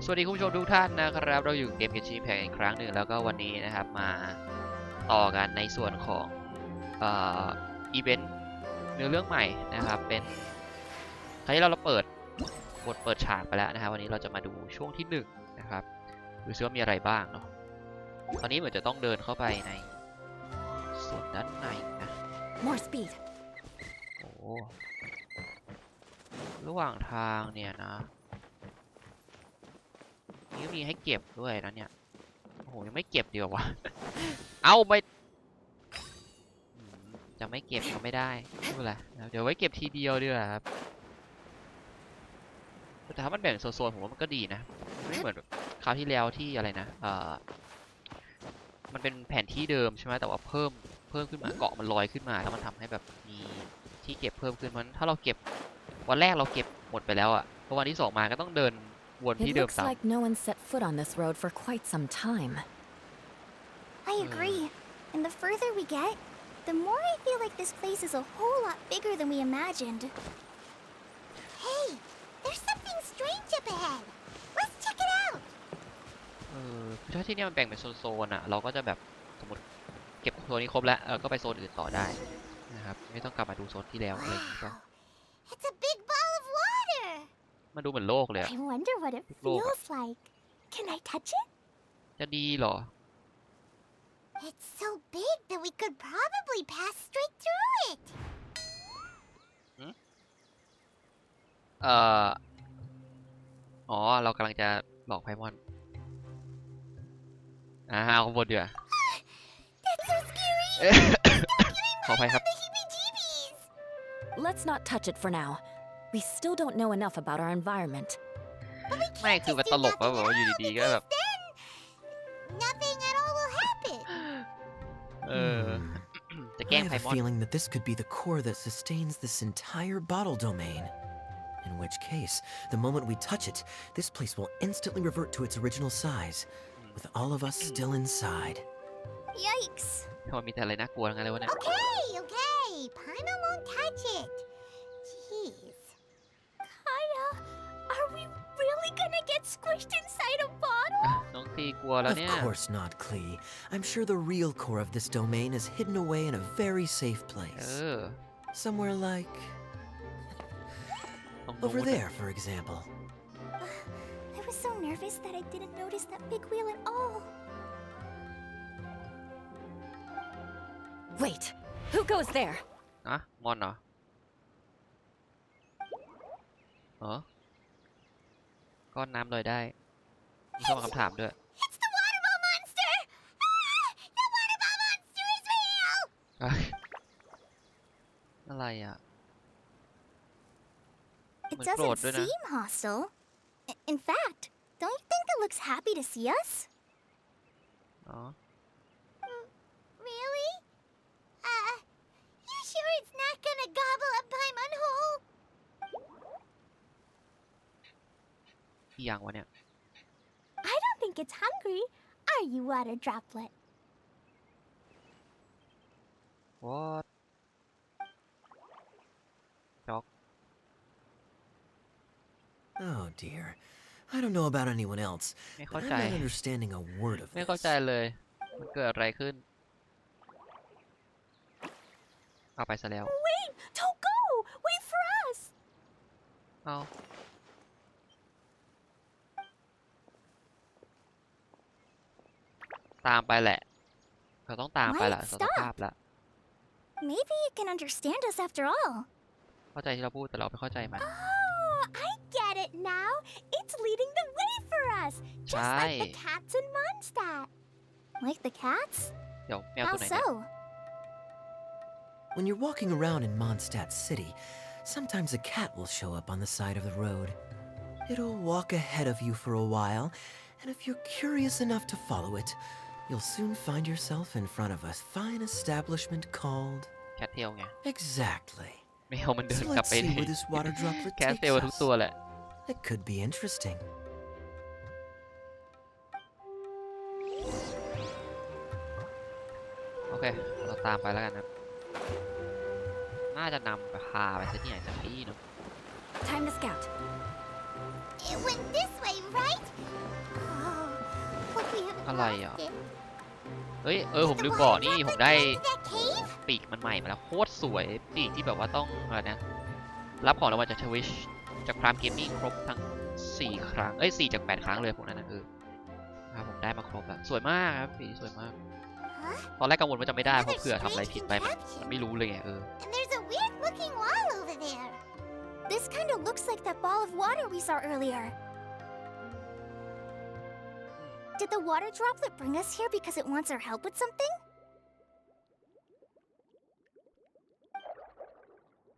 สวัสดีคุณผู้ชมทุกท่านนะครับเราอยู่เกม Genshin Impact อีกครั้งหนึ่งแล้วก็วันนี้นะครับมาต่อกันในส่วนของอีเวนต์เนื้อเรื่องใหม่นะครับเป็นคราวนี้เราเปิดบทเปิดฉากไปแล้วนะครับวันนี้เราจะมาดูช่วงที่1นะครับดูซิว่ามีอะไรบ้างเนาะตอนนี้เหมือนจะต้องเดินเข้าไปในส่วนด้านในนะ More speed โอ้ระหว่างทางเนี่ยนะนี่มีให้เก็บด้วยนะเนี่ยโอ้โหยังไม่เก็บเดียววะ เอาไม่จะไม่เก็บก็ไม่ได้ไม่เป็นไรเดี๋ยวไว้เก็บทีเดียวดีกว่าครับแต่ถ้ามันแบ่งโซนๆผมว่ามันก็ดีนะไม่เหมือนคราวที่แล้วที่อะไรนะมันเป็นแผนที่เดิมใช่ไหมแต่ว่าเพิ่มขึ้นมาเกาะมันลอยขึ้นมาแล้วมันทำให้แบบมีที่เก็บเพิ่มขึ้นมันถ้าเราเก็บวันแรกเราเก็บหมดไปแล้วอะพอวันที่2มาก็ต้องเดินวนที่ It เดิม looks ซ้ำ like no one set foot on this road for quite some time. I agree. And the further we get, the more I feel like this place is a whole lot bigger than we imagined. Hey, there's something strange up ahead. Let's check it out. ถ้าที่นี่มันแบ่งเป็นโซนๆอะเราก็จะแบบสมมติเก็บโซนนี้ครบแล้วก็ไปโซนอื่นต่อได้นะครับไม่ต้องกลับมาดูโซนที่แล้วอะไรอย่างนี้ก็ It's a big ball of water. มันดูเหมือนโลกเลย I wonder what it feels like. Can I touch it? จะดีเหรอ It's so big that we could probably pass straight through it. อ๋อเรากำลังจะหลอกไพมอนเอาข้างบนเดี๋ยว That's so scary. ขออภัยครับ Heebie-jeebies. Let's not touch it for now. We still don't know enough about our environment. ไม่คือมันตลกว่าแบบว่าอยู่ดีๆก็แบบ Nothing at all will happen. จะแกล้ง I ไพ have ม a อน feeling that this could be the core that sustains this entire bottle domain. In which case, the moment we touch it, this place will instantly revert to its original size, with all of us still inside. Yikes. ทำไมมีแต่อะไรน่ากลัวทั้งนั้นเลยวะเนี่ย Okay. Paimon won't touch it. Jeez. Kaya, are we really gonna get squished inside a bottle? น้องตีกลัวแล้ว Of เนี่ย course not, Klee. I'm sure the real core of this domain is hidden away in a very safe place. Somewhere like... ตรง over นู้น there, for example. I was so nervous that I didn't notice that big wheel at all. Wait, who goes there? อะมอนเหรอก้อนน้ำลอยได้มีเข้ามาคำถามด้วย It's the water ball monster! Ah, the water ball monster is real! อะไรอ่ะ It Mình doesn't rộtด้วยนะ seem hostile. In fact, don't you think it looks happy to see us? อ๋อ Really? You sure it's not gonna gobble up Paimon whole? ที่ยังวะเนี่ย I don't think it's hungry. Are you, water droplet? what จ็อก Oh dear. I don't know about anyone else, ไม่ but เข้า I'm ใจ not understanding a word of ไม่เข้า this. ใจเลยมันเกิดอะไรขึ้นเอาไปซะแล้ว Wait! Don't go! Wait for us! เอาตามไปแหละเราต้องตามไปละ Why ส stop? ภาพละ Maybe you can understand us after all. เข้าใจที่เราพูดแต่เราไม่เข้าใจมัน Oh, I get it now. It's leading the way for us, just like the Right. cats in Mondstadt. Like the cats? เดี๋ยวแมว How ตัวไหนเนี่ย so? When you're walking around in Mondstadt City, sometimes a cat will show up on the side of the road. It'll walk ahead of you for a while, and if you're curious enough to follow it, you'll soon find yourself in front of a fine establishment called... แคทเทลไง Exactly. แมวมันเดิน So กลับ let's ไป see นี่ where this water droplet แคท takes เทลทุก us. ตัวแหละ It could be interesting. โอเคเราตามไปแล้วกันครับน่าจะนำไปพาไปที่ไหนสักที่เนาะ Time to scout. It went this way, right? อะไรอ่ะ Okay. เฮ้ยผมลืมบอกนี่ผมได้ปีกมันใหม่มาแล้วโคตรสวยปีกที่แบบว่าต้องอะไรนะรับของรางวัลจากทวิชจากพรามเกมมิ่งครบทั้ง4 ครั้ง4 จาก 8 ครั้งเลยพวกนั้นนะครับผมได้มาครบแล้วสวยมากครับปีสวยมากตอนแรกกังวลว่าจะไม่ได้เพราะเผื่อทำอะไรผิดไปมันไม่รู้เลยไงAnd there's a weird looking wall over there. This kind of looks like that ball of water we saw earlier. Did the water droplet bring us here because it wants our help with something?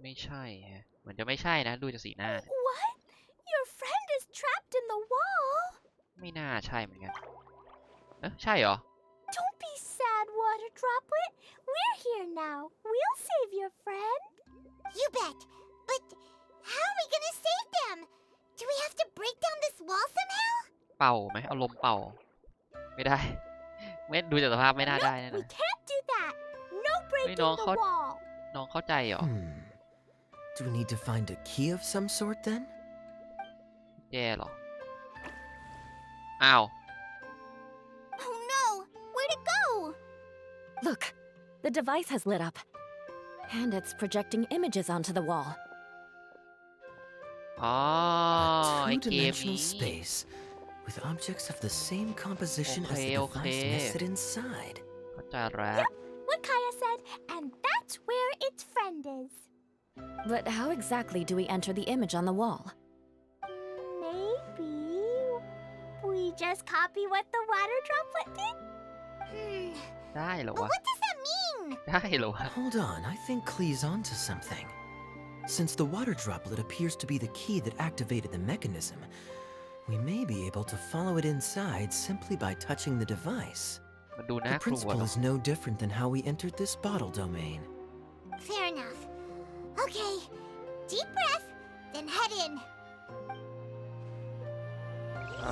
ไม่ใช่ฮะเหมือนจะไม่ใช่นะดูจากสีหน้า What? Your friend is trapped in the wall? ไม่น่าใช่เหมือนกันใช่เหรอ Don't be sad, water droplet. We're here now. We'll save your friend. You bet. But how are we gonna save them? Do we have to break down this wall somehow? เป่าไหมเอาลมเป่าไม่ได้ไม่ดูจากสภาพไม่น่าได้นะ We can't do that. No breaking the wall. น้องเข้าใจเหรอ Do we need to find a key of some sort then? แย่เหรออ้าว Oh no! Where'd it go? Look, the device has lit up. And it's projecting images onto the wall. อ๋อ A ไอเกม two-dimensional นี้ space with objects of the same composition as the device nested inside. เข้าใจแล้ว What Kaya said, and that's where its friend is. But how exactly do we enter the image on the wall? Maybe we just copy what the water droplet did? ได้เหรอ But วะ what does that mean? ได้เหรอวะ Hold on, I think Klee's onto something. Since the water droplet appears to be the key that activated the mechanism, we may be able to follow it inside simply by touching the device. มันดูน่า The กลัว principle เนอะ is no different than how we entered this bottle domain. Fair enough. Okay, deep breath, then head in.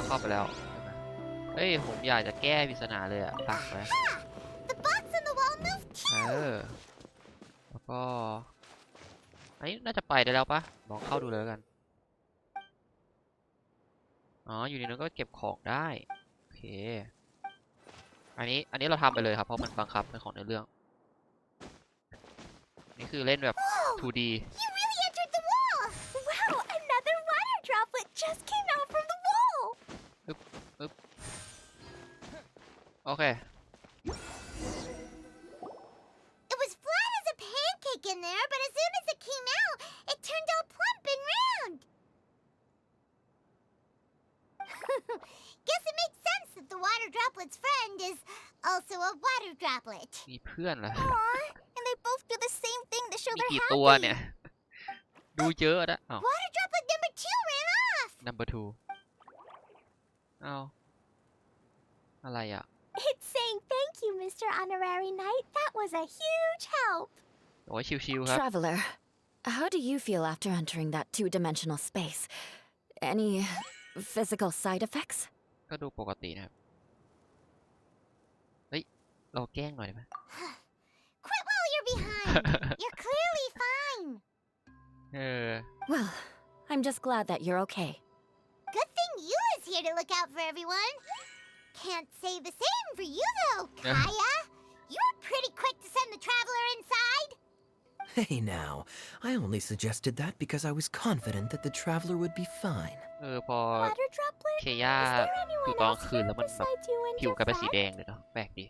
เข้าไปแล้วเฮ้ยผมอยากจะแก้ปริศนาเลยอะตักไป The box on the wall moved แล้วก็อันนี้น่าจะไปได้แล้วปะลองเข้าดูเลยแล้วกันอ๋ออยู่ในนั้นก็เก็บของได้โอเคอันนี้เราทำไปเลยครับเพราะมันบังคับเป็นของในเรื่องนี่คือเล่นแบบ 2D You really entered the wall! Wow, another water droplet just came out from the wall! โอเค It was flat as a pancake in there, but as soon as it came out, it turned all plump and round. Guess it makes sense that the water droplet's friend is also a water droplet. มีเพื่อนเหรอ Aww, and they both do the same thing to show มี they're กี่ happy. ตัวเนี่ย ดูเยอะนะอ้าว Water droplet number 2 ran off. number 2อ้าวอะไรอ่ะ It's saying thank you, Mr. Honorary Knight. That was a huge help. โอ้ยชิวๆครับ Traveler, how do you feel after entering that two-dimensional space? Any physical side effects? ก็ดูปกตินะครับเฮ้ยเราแกล้งหน่อยได้ไหม Quit while you're behind. You're clearly fine. Well, I'm just glad that you're okay. Good thing you is here to look out for everyone. Can't say the same for you though, Kaya. You were pretty quick to send the traveler inside. Hey now, I only suggested that because I was confident that the traveler would be fine. พอ Water droplet, เคย่า is there อยู่ anyone ตอน else คืน here แล้วมันแบบ besides you and ผิว your กลายเป็นสี friend? แดงเลยเนาะแปลกดี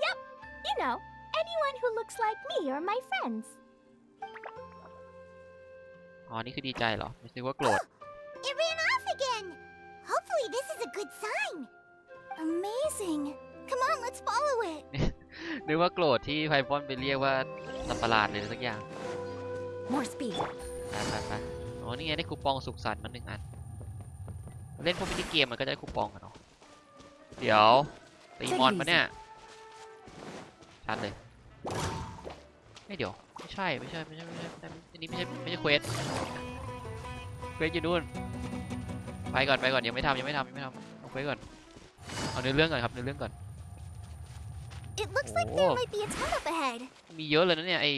Yep, you know, anyone who looks like me or my friends. อ๋อนี่คือดีใจเหรอไม่ใช่ว่าโกรธ It ran off again. Hopefully this is a good sign. Amazing. Come on, let's follow it. นึกว่าโกรธที่ไพบอนไปเรียกว่าสัตว์ประหลาดเลยสักอย่าง More speed. ไปอ๋อนี่ไงได้คูปองสุขสันต์มา1 อันเล่นพวกมินิเกมมันก็จะได้คูปองกันเนาะเดี๋ยวตีมอนมาเนี่ยชัดเลยไม่เดี๋ยวไม่ใช่อันนี้ไม่ใช่เควสอยู่นู่นไปก่อนยังไม่ทำเอาเควสก่อนเอาเนื้อเรื่องก่อนครับเนื้อเรื่องก่อน It looks like there might be a tunnel up ahead. มีเยอะเลยนะเนี่ยไอ้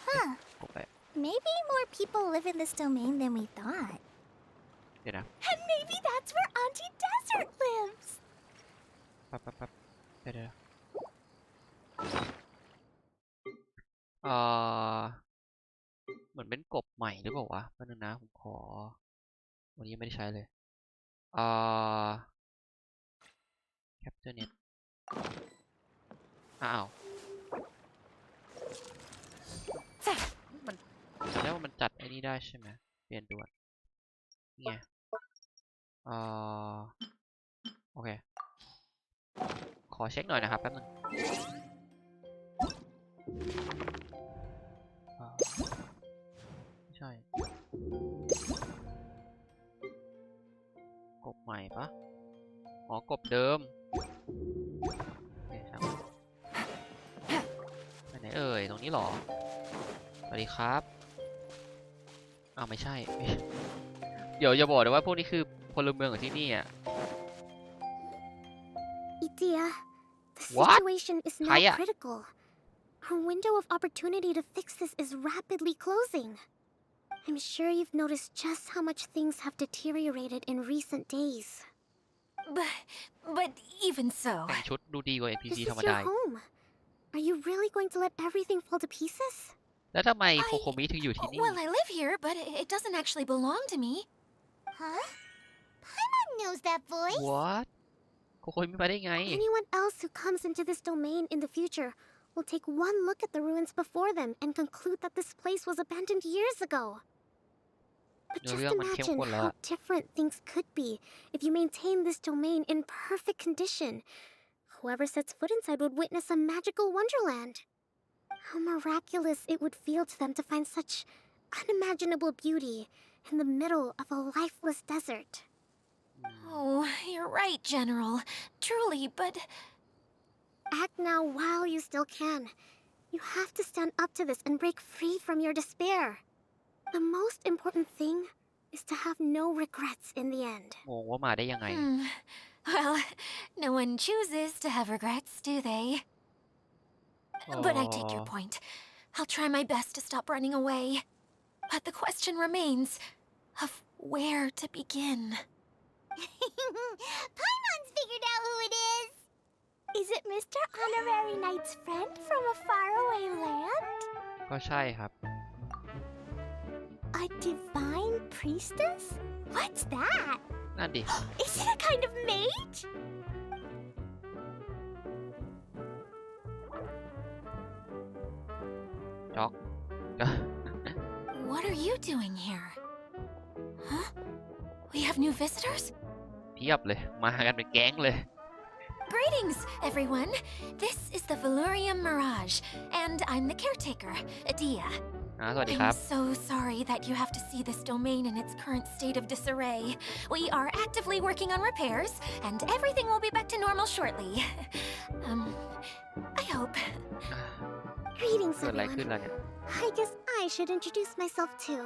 Huh. Maybe more people live in this domain than we thought. เดี๋ยวนะ And maybe that's where Auntie Desert lives. ปั๊บเดี๋ยวเหมือนเป็นกบใหม่หรือเปล่าวะแป๊บนึงนะผมขอวันนี้ไม่ได้ใช้เลยCapture Net อ้าวมันแสดงว่ามันจัดไอ้นี่ได้ใช่ไหมเปลี่ยนด่วนนี่ไงโอเคขอเช็คหน่อยนะครับแป๊บนึงไม่ใช่กบใหม่ปะอ๋อกบเดิมโอเคครับไปไหนเอ่ยตรงนี้หรอสวัสดีครับอ้าวไม่ใช่ เดี๋ยวจะบอกเลยว่าพวกนี้คือพลเมืองของที่นี่อ่ะ Idia, the What? situation is now Kaya. critical. Our window of opportunity to fix this is rapidly closing. I'm sure you've noticed just how much things have deteriorated in recent days. But even so, แต่งชุดดูดีกว่า This NPC is ธรรม your ดา home. Are you really going to let everything fall to pieces? แล้วทำไมโคโคมิถึงอยู่ที่นี่ well, I live here, but it doesn't actually belong to me. Huh? Paimon knows that voice. What โคโคมิมาได้ไง Anyone else who comes into this domain in the future will take one look at the ruins before them and conclude that this place was abandoned years ago. But just imagine how different things could be if you maintain this domain in perfect condition. Whoever sets foot inside would witness a magical wonderland. How miraculous it would feel to them to find such unimaginable beauty in the middle of a lifeless desert. Oh, you're right, General. Truly, but Act now while you still can. You have to stand up to this and break free from your despair. The most important thing is to have no regrets in the end. งงว่ามาได้ยังไง well, no one chooses to have regrets, do they? But I take your point. I'll try my best to stop running away. But the question remains of where to begin. Paimon's figured out who it is. Is it Mr. Honorary Knight's friend from a faraway land? ก็ใช่ครับ A divine priestess? What's that? นั่นดิ Is it a kind of mage? จ็อก What are you doing here? Huh? We have new visitors? เพียบเลยมากันเป็นแก๊งเลย Greetings, everyone. This is the Valurium Mirage, and I'm the caretaker, Adia. สวัสดีครับ I'm so sorry that you have to see this domain in its current state of disarray. We are actively working on repairs, and everything will be back to normal shortly. I hope. Greetings, เกิดอะไรขึ้น everyone. ล่ะเนี่ย I guess I should introduce myself too.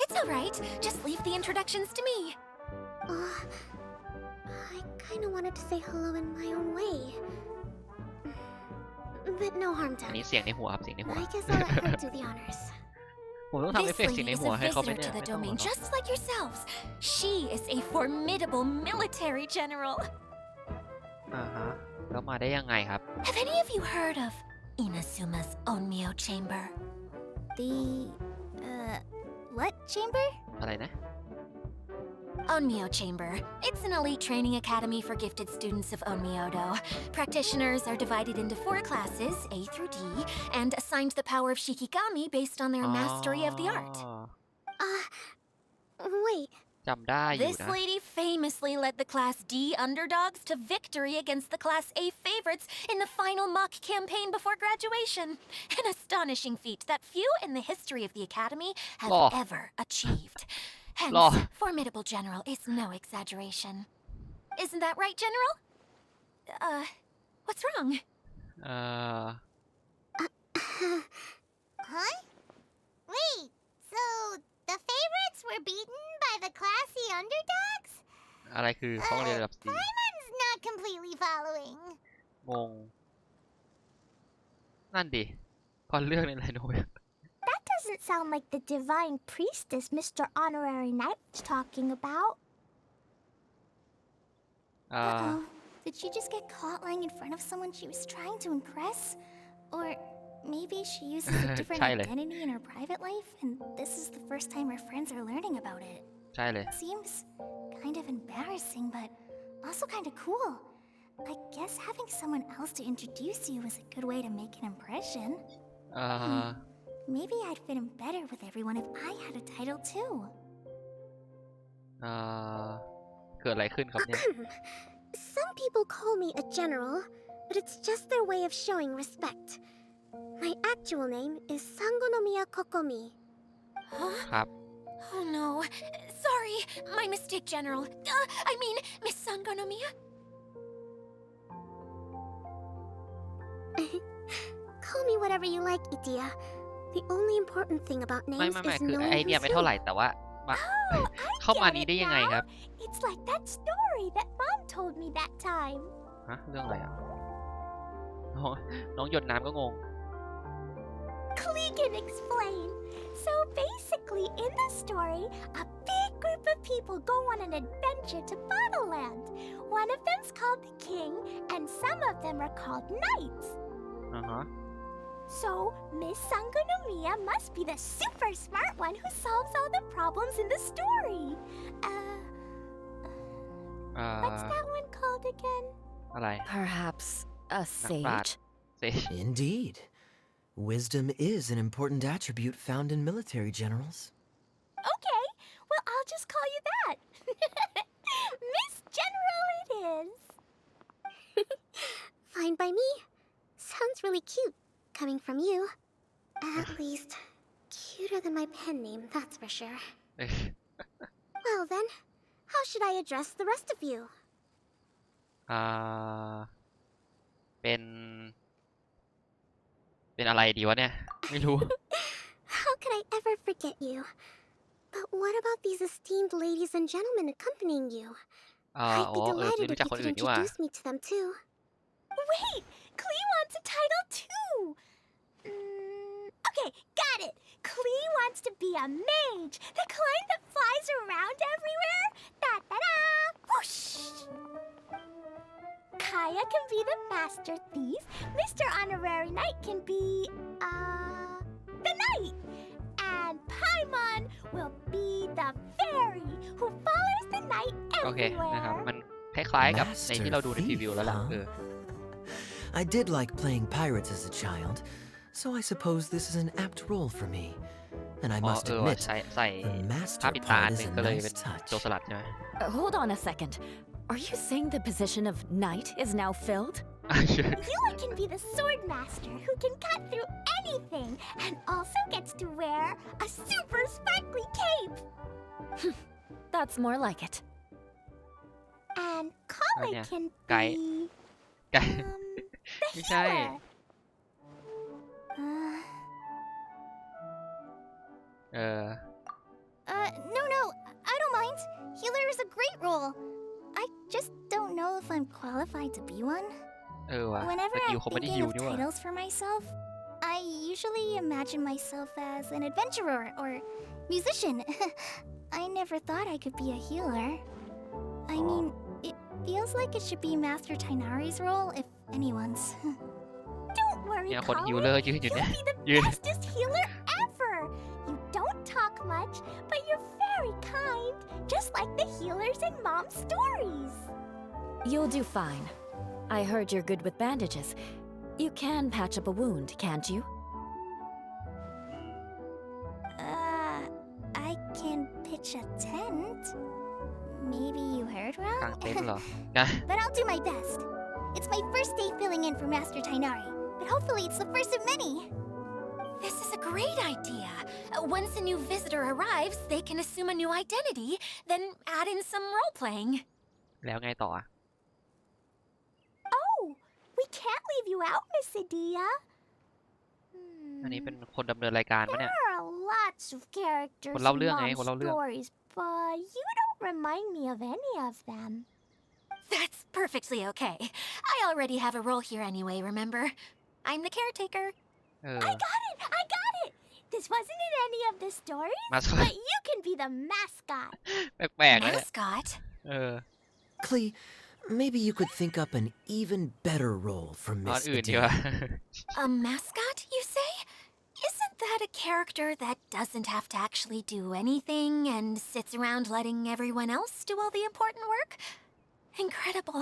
It's all right. Just leave the introductions to me. I kind of wanted to say hello in my own way. But no harm อัน done. นี้เสียงในหัวครับเสียงในหัว I guess I'll let her do the honors. ผมต้องทำเอฟ This เฟกต์เสียงใน lady is หัว a ให้เขาไหม visitor เนี่ย to the ไม่ต้องหร domain, อก just like yourselves. She is a formidable military general. แล้วมาได้ยังไงครับ Have any of you heard of Inasuma's Onmyo Chamber? The, what chamber? อะไรนะ Onmyo Chamber. It's an elite training academy for gifted students of Onmyodo. Practitioners are divided into 4 classes, A through D, and assigned the power of Shikigami based on their mastery of the art. Wait. จำได้อยู่ This นะ lady famously led the Class D underdogs to victory against the Class A favorites in the final mock campaign before graduation. An astonishing feat that few in the history of the Academy have ever achieved. Hence, formidable general is no exaggeration. Isn't that right, General? What's wrong? Huh? Wait, so the favorites were beaten by the classy underdogs? อะไรคือห้องเรียนระดับ 4 Paimon's not completely following. งง นั่นดิพอเลือกในไรโนเว That doesn't sound like the divine priestess Mr. Honorary Knight was talking about. อ่า Uh-oh. Did she just get caught lying in front of someone she was trying to impress? Or maybe she uses a different ใช่เลย identity in her private life, and this is the first time her friends are learning about it. ใช่เลย Seems kind of embarrassing, but also kind of cool. I guess having someone else to introduce you is a good way to make an impression. อ่า Maybe I'd fit in better with everyone if I had a title too. อ่าเกิดอะไรขึ้นครับเนี่ย Some people call me a general, but it's just their way of showing respect. My actual name is Sangonomiya Kokomi. Huh? ครับ Oh no. Sorry. My mistake, General. I mean, Miss Sangonomiya. Call me whatever you like, Itia. The ononly important thing about ไม่ names ไม่ is คือ knowing ไอเดีย who's ไม่เท่า who. ไหร่แต่ว่ามา I เข้ามา get นี้ it ได้ยังไง now. ครับ It's like that story that Mom told me that time. ฮะเรื่องอะไรอ่ะน้องหยดน้ำก็งง Klee can explain. So basically, in the story, a big group of people go on an adventure to Bottleland. One of them's called the King, and some of them are called Knights. อ่าฮะ So, Miss Sangonomiya must be the super smart one who solves all the problems in the story. อ่า What's that one called again? อะไร Perhaps a นักปราชญ์ sage? เซจ Indeed. Wisdom is an important attribute found in military generals. Okay, well, I'll just call you that. Miss General it is. Fine by me. Sounds really cute, coming from you. At least, cuter than my pen name, that's for sure. Well then, how should I address the rest of you? อ่าเป็นอะไรดีวะเนี่ย ไม่รู้ How could I ever forget you? But what about these esteemed ladies and gentlemen accompanying you? อ๋อ I'd be ไม่ delighted รู้ if จัก you คน could อื่นนี่หว่า introduce me to them too. Wait, Klee wants a title too. Okay, got it. Klee wants to be a mage, the kind that flies around everywhere. Da da da! Whoosh! Kaya can be the master thief. Mr. Honorary Knight can be, the knight. And Paimon will be the fairy who follows the knight โอเคนะครับ everywhere. มันคล้ายๆกับในที่เราดูใน Master พรีวิวแล้วล่ะ thief, I did like playing pirates as a child, so I suppose this is an apt role for me. And I อ๋อ must ว่ะ admit, ใส่ the ผ้า master ปิดตา part อัน is หนึ่ง a ก็เลย nice เป็น touch. โจรสลัดใช่ไหม Hold on a second. Are you saying the position of knight is now filled? Yua can be the sword master who can cut through anything and also gets to wear a super sparkly cape. That's more like it. And Kala yeah. can Guy. be ไก่ the ไม่ใช่ healer. No, I don't mind. Healer is a great role. I just don't know if I'm qualified to be one. ว่ะ Whenever สกิล I'm เขาไม่ได้ thinking ฮิว of นี่หว่า titles for myself, I usually imagine myself as an adventurer or musician. I never thought I could be a healer. I mean, it feels like it should be Master Tainari's role if anyone's. Don't worry, เนี่ยคน Colin. ฮิวเลอร์ยืนอยู่ You'll เนี่ย be the ยืน bestest healer ever. You don't talk much, but you're very kind, just like the healers in Mom's stories. You'll do fine. I heard you're good with bandages. You can patch up a wound, can't you? I can pitch a tent. Maybe you heard กลาง wrong? เต็นท์เหรอ นะ But I'll do my best. It's my first day filling in for Master Tainari, but hopefully it's the first of many. This is a great idea. Once a new visitor arrives, they can assume a new identity, then add in some role-playing. แล้วไงต่ออะ Oh, we can't leave you out, Miss Adia. อันนี้เป็นคนดำเนินรายการปะเนี่ย There are lots of characters คน in เล่าเรื่องไง Mom's คนเล่าเรื่อง stories, but you don't remind me of any of them. That's perfectly okay. I already have a role here anyway, remember? I'm the caretaker. เออ I got it! This wasn't in any of the stories, มาสคอต but you can be the mascot. แปลกๆนะเนี่ย Mascot? เออ Clee, maybe you could think up an even better role for ตอน Miss อื่นดีกว่า Adia. A mascot, you say? Isn't that a character that doesn't have to actually do anything and sits around letting everyone else do all the important work? Incredible.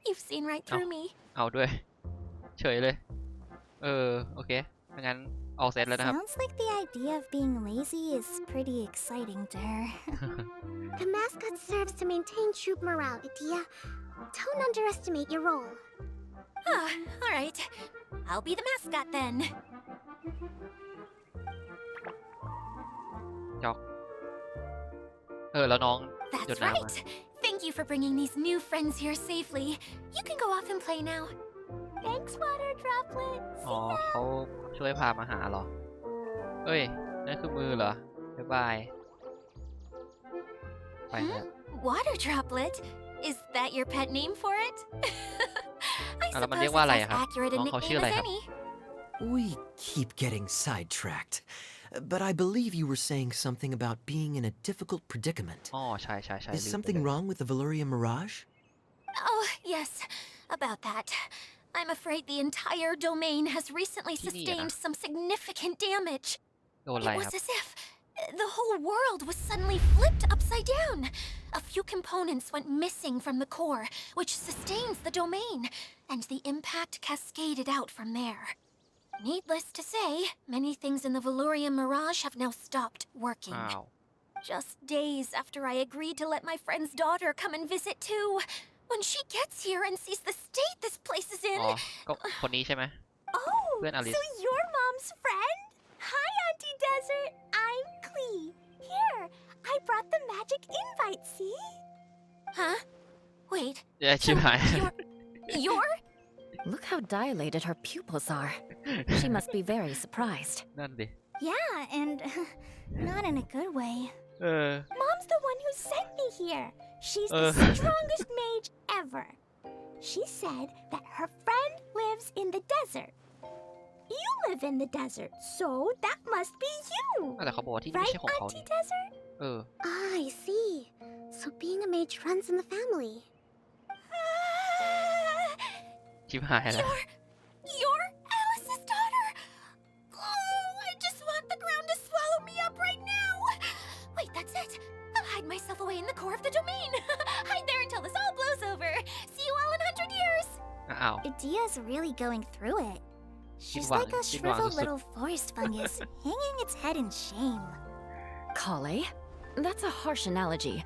You've seen right through me. เอาด้วย เฉยเลย โอเคงั้นออกเซตแล้วนะครับ Sounds like the idea of being lazy is pretty exciting to her. The mascot serves to maintain troop morale, Adia. Don't underestimate your role. Ah, all right. I'll be the mascot then. จอกแล้วน้องหยด That's น้ำมา right. Thank you for bringing these new friends here safely. You can go off and play now. Thanks, water droplet. อ๋อเขาช่วยพามาหาเหรอ เอ้ย นั่นคือมือเหรอ บ๊ายบาย ไปแล้ว Water droplet? Is that your pet name for it? I แล้วมัน suppose เรีย it's กว่าอะไร as อะครับ accurate a น้องเขาชื่อ nickname อะไร as ครับ any. We keep getting sidetracked. But I believe you were saying something about being in a difficult predicament. อ๋อใช่ใช่ใช่ Is ลืมไป something เลย wrong with the Valyria Mirage? Oh, yes. About that. I'm afraid the entire domain has recently Genie, sustained some significant damage. โดนอะไร It ค was รับ as if the whole world was suddenly flipped upside down. A few components went missing from the core, which sustains the domain, and the impact cascaded out from there. Needless to say, many things in the Valyria Mirage have now stopped working. อ้าว Just days after I agreed to let my friend's daughter come and visit too. When she gets here and sees the state this place is in. อ๋อ ก็คนนี้ใช่ไหม Oh, Good, Alice. so you're Mom's friend? Hi, Auntie Desert. I'm Clee. Here, I brought the magic invite, see? Huh? Wait, เดี๋ยวชิบหาย you're? Look how dilated her pupils are. She must be very surprised. นั่นดิ Yeah, and not in a good way. เออ Mom's the one who sent me here. She's the strongest mage ever. She said that her friend lives in the desert. You live in the desert, so that must be you. แต่เขาบอกว่าที่นี่ไม่ Right, ใช่ของเขานี่ Auntie Desert? เออ Ah, I see. So being a mage runs in the family. ชิบหายแล้ว You're Alice's daughter? Oh, I just want the ground to swallow me up right now. Wait, that's it. I'll hide myself away in the core of the domain. Hide there until this all blows over. See you all in 100 years. อ้าว Idia's really going through it. She's Xinhuang, like a Xinhuang shriveled is a- little forest fungus, hanging its head in shame. Kale? That's a harsh analogy.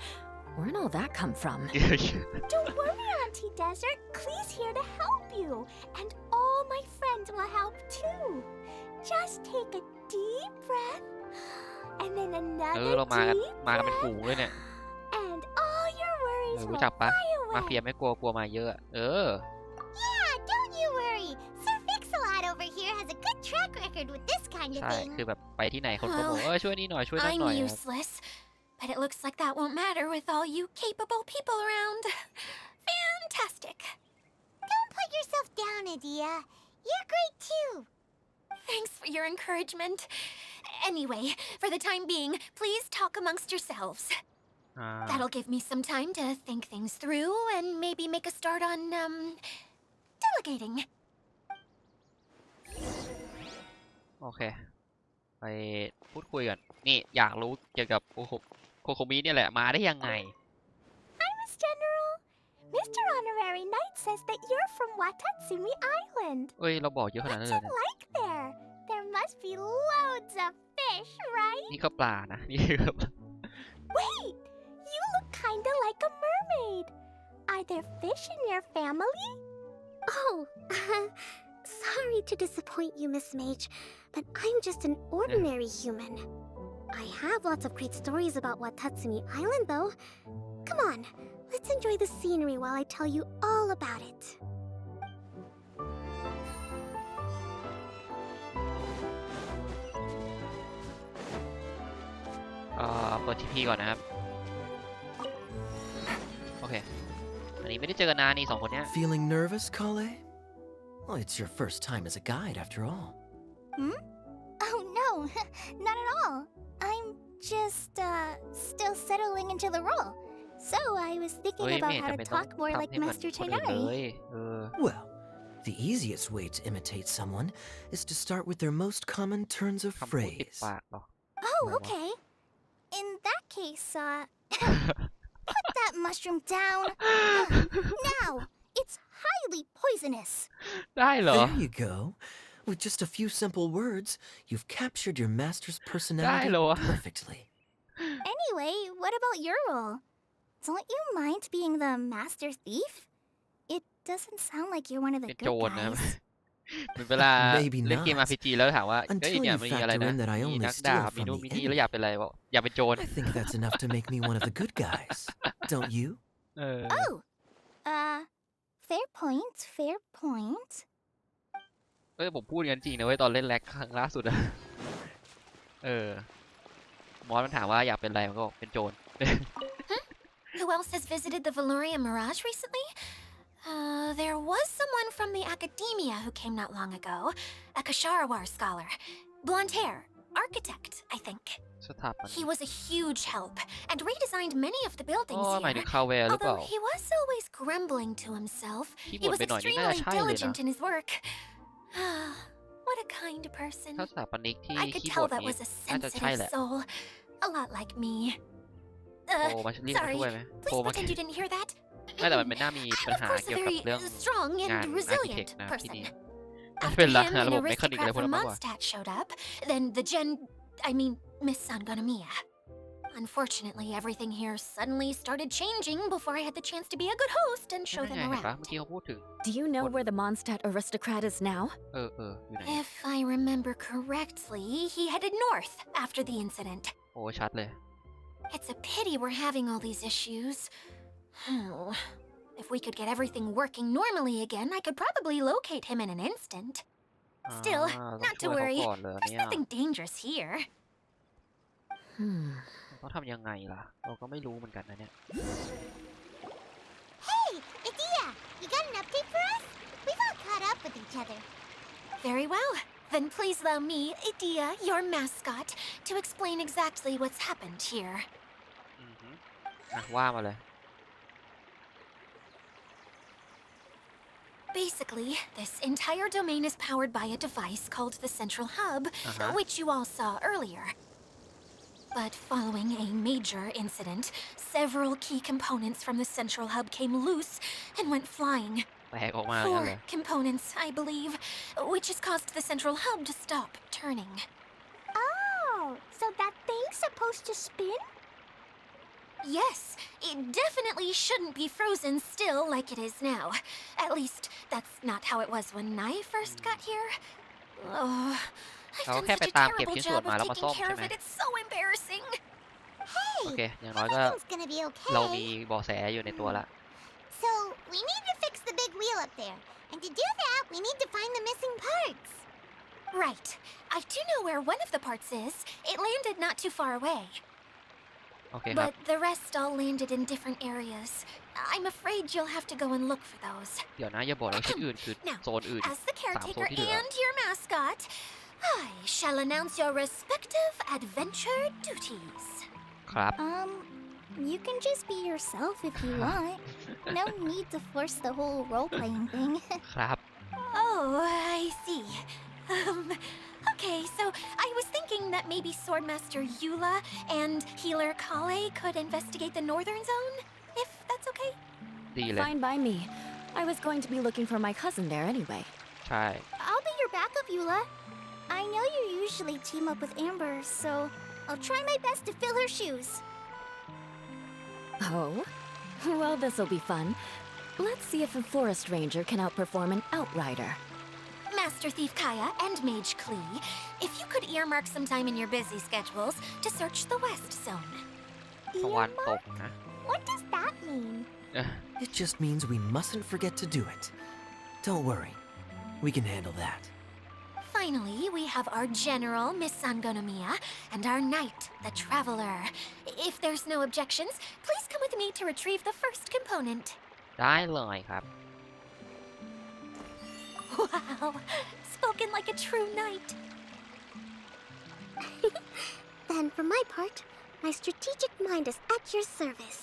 Where'd all that come from? เดี๋ยว Don't worry, Auntie Desert. Clee's here to help you. And all my friends will help too. Just take a deep breath. And then เอ another อ เรามากัน deep มากันเป็น breath. ฝูงเลยเนี่ย And all your เอ worries อ will รู้จักปะ fly มาเฟีย away. ไม่กลัวมาเยอะอะเออ Yeah, don't you worry. Sir Fix-a-Lot over here has a good track record with this kind of ใช่ thing. คือแบบไปที่ไหนคนก็บอก Well, ช่วยนี่หน่อยช่วยนั่น I'm หน่อยครับ useless. But it looks like that won't matter with all you capable people around. Fantastic. Don't put yourself down, Adia. You're great too. Thanks for your encouragement. Anyway, for the time being, please talk amongst yourselves. อ่า That'll give me some time to think things through and maybe make a start on, delegating. โอเค ไปพูดคุยกันนี่อยากรู้เกี่ยวกับโคโคมิเนี่ยแหละมาได้ยังไง Hi, Miss General. Mr. Honorary Knight says that you're from Watatsumi Island. เอ้ย เราบอกเยอะขนาดนั้น What's เลย it เนี่ย like there? There must be loads of fish, right? นี่ก็ปลานะ นี่ก็ปลา Wait, you look kinda like a mermaid. Are there fish in your family? Oh, sorry to disappoint you, Miss Mage, but I'm just an ordinary human. I have lots of great stories about Watatsumi Island, though. Come on, let's enjoy the scenery while I tell you all about it. เปิดทีพีก่อนนะครับ โอเค อันนี้ไม่ได้เจอกันนานนี่สองคนเนี้ย Feeling nervous, Kale? Well, it's your first time as a guide, after all. Oh no, not at all. I'm just still settling into the role. So I was เฮ้ thinking ย ไม่ about เห็น how จำ to เป็นต้อง talk more ทำ like ให้เหมือน Master คนอื่นเล Tighnari. ยWell, the easiest way to imitate someone is to start with their most common turns of คำพูดติด phrase. ปากหรอ Oh, Wow. okay. In that case, put that mushroom down. Now, it's highly poisonous. ได้เหรอ There you go. With just a few simple words, you've captured your master's personality ได้เหรอวะ perfectly. Anyway, what about your role? Don't you mind being the master thief? It doesn't sound like you're one of the เป็น good โจรนะ guys. เหมือนเวลา Maybe เล่นเกม not. RPG แล้วถามว่าเฮ้ย Until เนี่ย you มีอะไร factor นะ in that I มี only นัก steal ดาบมี from นู่น the มีนี่แล้วอยากเป็นอะไรบอกอยากเป็นโจร I think that's enough to make me one of the good guys. Don't you? เออ Oh, fair point, fair point. เอ้ยผมพูดกันจริงนะเว้ยตอนเล่นแร็กครั้งล่าสุดอะมอสมันถามว่าอยากเป็นอะไรมันก็บอกเป็นโจร Who else has visited the Valoria Mirage recently? There was someone from the academia who came not long ago. A Kasharawar scholar. Blonde hair. Architect, I think. สถาปนิ He ก was a huge help and redesigned many of the อ๋อ buildings หมายถึง here. คาเวร์หรือเปล่า Although he was always grumbling to himself, He he was บ่นไปหน่อยนี่น่าจะ extremely ใช่เลยนะ diligent in his work. What a kind person. ถ้าสถาปนิกที่ I could ขี้บ่ tell น that นี้ was a น่าจะใช่ sensitive แหละ soul. A lot like me. โทรมารีบมา Sorry. ช่วยไหมโทร Please มา pretend you didn't hear that. ไม่แต่มันเป็นน่ามีปัญ I'm หา of course เกี่ a ยวกับ very เรื่อง strong งาน and อาร์คิเทค resilient นะที่ person. นี่ After เป็นลัก him, ษณะ an ระบบเมคานิกอะไร aristocrat พวกนั้ from นมากกว่า Mondstadt showed up. Then Miss Sangonomiya. Unfortunately, everything here suddenly started changing before I had the chance to be a good host and นั่ show นไง them เห็นปะ around. เมื่อกี้เขาพูดถึง Do you know What? where the Mondstadt aristocrat is now? อยู่ไหน If I remember correctly, he headed north after the incident. โอ้ชัดเลย It's a pity we're having all these issues. If we could get everything working normally again, I could probably locate him in an instant. Still, อ่า not ต้อ to งช่วยเขา worry. ก่อนเลยอัน There's เนี่ย nothing dangerous here.ต้องทำยังไงล่ะ เราก็ไม่รู้เหมือนกันนะเนี่ย Hey, Idia, you got an update for us? We've all caught up with each other. Very well. Then please allow me, Idia, your mascot, to explain exactly what's happened here. อือฮึว่ามาเลย Basically, this entire domain is powered by a device called the Central Hub, which you all saw earlier. But following a major incident, several key components from the Central Hub came loose and went flying. แตกออกมาอย่างนั้น 4 เลย components, I believe, which has caused the Central Hub to stop turning. Oh, so that thing's supposed to spin? Yes, it definitely shouldn't be frozen still like it is now. At least, that's not how it was when I first got here. Oh, I've เขา done แค่ such ไป a ตามเก็บ terrible ชิ้นส่วน job มา of แล้วมาซ่อ taking ม care ใช่ of ไหม it. It's so embarrassing. โอเค Hey, อย่างน้อยก็ everything's gonna be เรา okay. มีเบาะแสอยู่ในตัวละ So, we need to fix the big wheel up there. And to do that, we need to find the missing parts. Right. I do know where one of the parts is. It landed not too far away. โอเคครับ But the rest all landed in different areas. I'm afraid you'll have to go and look for those. เดี๋ยวนะอย่าบอกนะชิ้นอื่นคือ Now, โซนอื่น as the caretaker ที่เหลือ and your mascot, I shall announce your respective adventure duties. ครับ You can just be yourself if you want. No need to force the whole role-playing thing. ครับ Oh, I see. Okay, so I was thinking that maybe Swordmaster Eula and Healer Kale could investigate the northern zone, if that's okay. ดีเลย Fine by me. I was going to be looking for my cousin there anyway. ใช่ I'll be your backup, Eula. I know you usually team up with Amber, so I'll try my best to fill her shoes. Oh? Well, this'll be fun. Let's see if a forest ranger can outperform an outrider. Master Thief Kaya and Mage Klee, if you could earmark some time in your busy schedules to search the west zone. ตะวันตกนะ What does that mean? It just means we mustn't forget to do it. Don't worry. We can handle that. Finally, we have our general, Miss Sangonomiya, and our knight, the Traveler. If there's no objections, please come with me to retrieve the first component. ได้เลยครับ Wow, spoken like a true knight. Then, for my part, my strategic mind is at your service.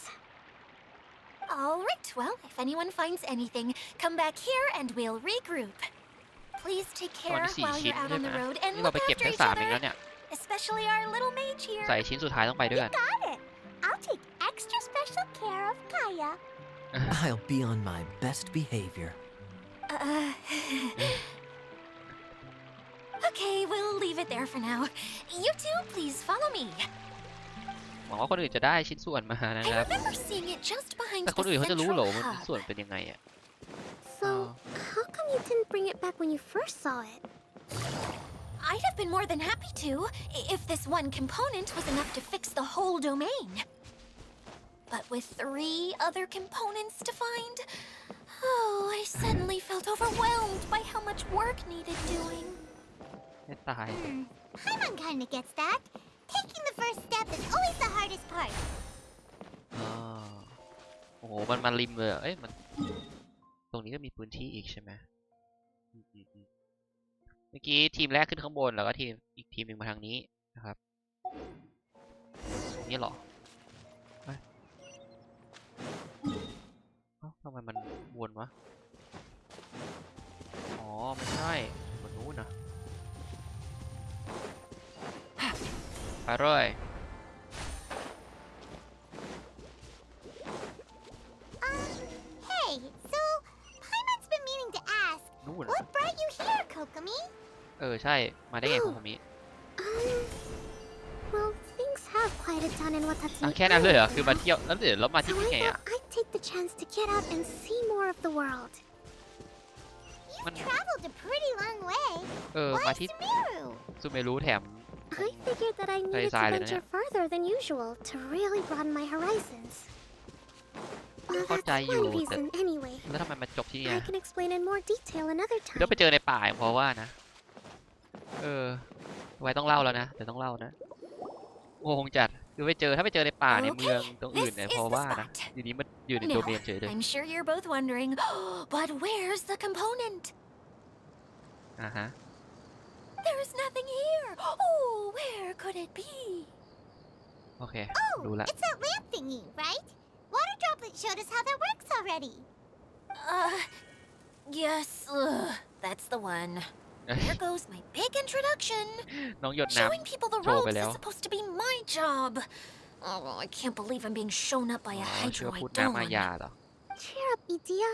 All right, well, if anyone finds anything, come back here and we'll regroup. Please take ตอน care นี้4 while ชิ้ you're น out ใช่ on ไหม the road and นี่เรา look ไปเก็บ after แค่ each 3 เองแล้ว other. เนี่ย Especially our little mage here. ใส่ชิ้นสุดท้ายต้องไปด้วยกัน Got it. I'll take extra special care of Kaya. I'll be on my best behavior. Uh, okay, we'll leave it there for now. You two, please follow me. หวังว่าคนอื่นจะได้ชิ้นส่วนมานะ I ครับ remember seeing it just behind แต่ the คนอื่นเขาจะรู้เหรอ central ว่าชิ้น hub. ส่วนเป็นยังไงอะ So, how come you didn't bring it back when you first saw it? I'd have been more than happy to, if this one component was enough to fix the whole domain. But with 3 other components to find, oh, I suddenly felt overwhelmed by how much work needed doing. ไม่ตาย Paimon kinda gets that. Taking the first step is always the hardest part. อ๋อโอ้โหมันมาริมเลยเหรอเอ้ยมันตรงนี้ก็มีพื้นที่อีกใช่ไหมเมื่อกี้ทีมแรกขึ้นข้างบนแล้วก็ทีมอีกทีมหนึ่งมาทางนี้นะครับตรงนี้เหรอเอ้ยเอ้าทำไมมันวนวะอ๋อไม่ใช่บนนู้นนะไปเลย Hey, so Paimon's been meaning to ask, นู่น what brought you here, Kokomi? ใช่มาได้ไงของผมนี้ Well, things have quieted down in Watatsumi แค่นั้นเลยเหรอ Island คือมาเที่ยวแล้วเดี๋ยวเรามา now. ที่ So นี่ I ไง thought I'd take the chance to get out and see more of the world. You've Man- traveled a pretty long way. มา Why ที่ Sumeru? ซูเมรุแถม I figured that I needed to Sorry, venture further than usual to really broaden my horizons. Well,เข้าใจ that's อยู่ one แต่ reason anyway. แล้วทำไมมาจบที่นี่ I can explain in more detail another คือต้อ time. งไปเจอในป่าเพราะว่านะไว้ต้องเล่าแล้วนะเดี๋ยวต้องเล่านะโอ้คงจัดคือถ้าไปเจอในป่าในเมืองตรงอื่นเนี่ย This เพ is ราะ the ว่านะ spot. อยู่นี้มันอยู่ในโด Now, เมนเฉยเลย I'm sure you're both wondering, but where's the component? อ่าฮะ There's nothing here. Oh, where could it be? โอเค Oh, รู้ละ it's that lamp thingy, right? Water Droplet showed us how that works already. Yes, that's the one. เอ้ย There goes my big introduction. น้องหยด Showing น้ำ people the Show ropesไป is แล้ว supposed to be my job. Oh, I can't believe I'm being shown up by a ชื่อ Hydro พูดน้ำมา Eidolon. ยาเหรอ Cheer up, Idia.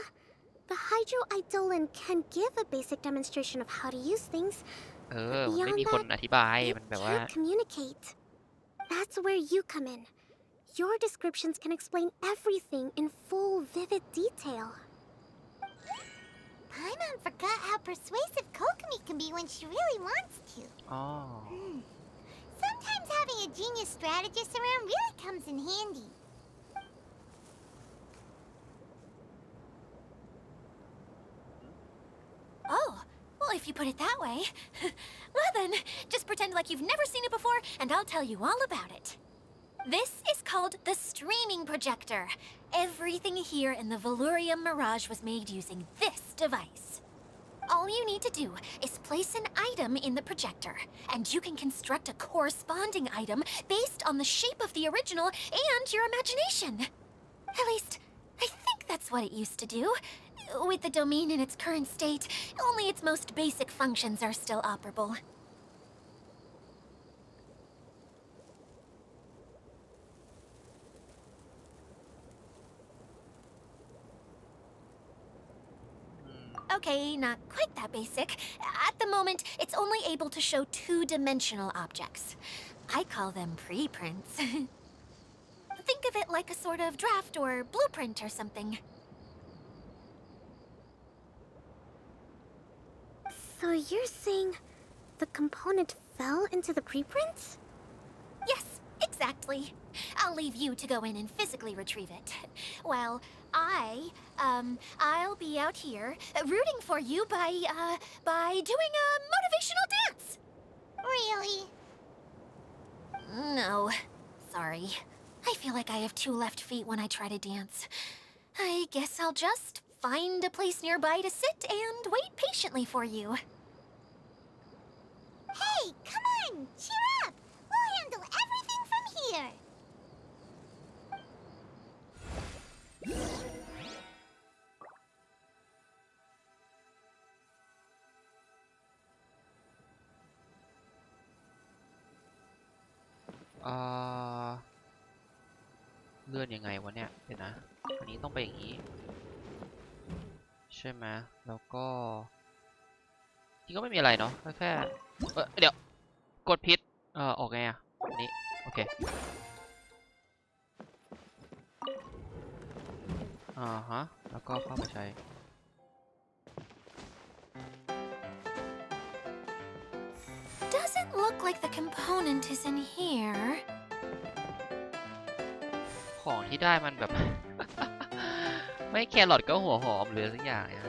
The Hydro Eidolon can give a basic demonstration of how to use things. มันไม่มีคนอธิบายมัน It แบบว่า can't communicate. That's where you come in. Your descriptions can explain everything in full, vivid detail. Paimon forgot how persuasive Kokomi can be when she really wants to. อ๋อ Sometimes having a genius strategist around really comes in handy. Oh, well, if you put it that way. Well then, just pretend like you've never seen it before, and I'll tell you all about it. This is called the streaming projector. Everything here in the Valurium Mirage was made using this device. All you need to do is place an item in the projector, and you can construct a corresponding item based on the shape of the original and your imagination. At least, I think that's what it used to do. With the domain in its current state, only its most basic functions are still operable. Okay, not quite that basic. At the moment, it's only able to show 2-dimensional objects. I call them preprints. Think of it like a sort of draft or blueprint or something. So you're saying the component fell into the preprints? Yes, exactly. I'll leave you to go in and physically retrieve it. While I'll be out here rooting for you by doing a motivational dance. Really? No, sorry. I feel like I have 2 left feet when I try to dance. I guess I'll just find a place nearby to sit and wait patiently for you. Hey, come on! Cheer up! เอ่อเลื่อนยังไงวะเนี่ยเดี๋ยวนะอันนี้ต้องไปอย่างนี้ใช่ไหมแล้วก็จริงก็ไม่มีอะไรเนาะแค่เดี๋ยวกดผิดออกไงอ่ะอันนี้โอเคฮะแล้วก็เข้ามาใช้ Doesn't look like the component is in here. ของที่ได้มันแบบ ไม่แครอทก็หัวหอมหรือสักอย่างนะ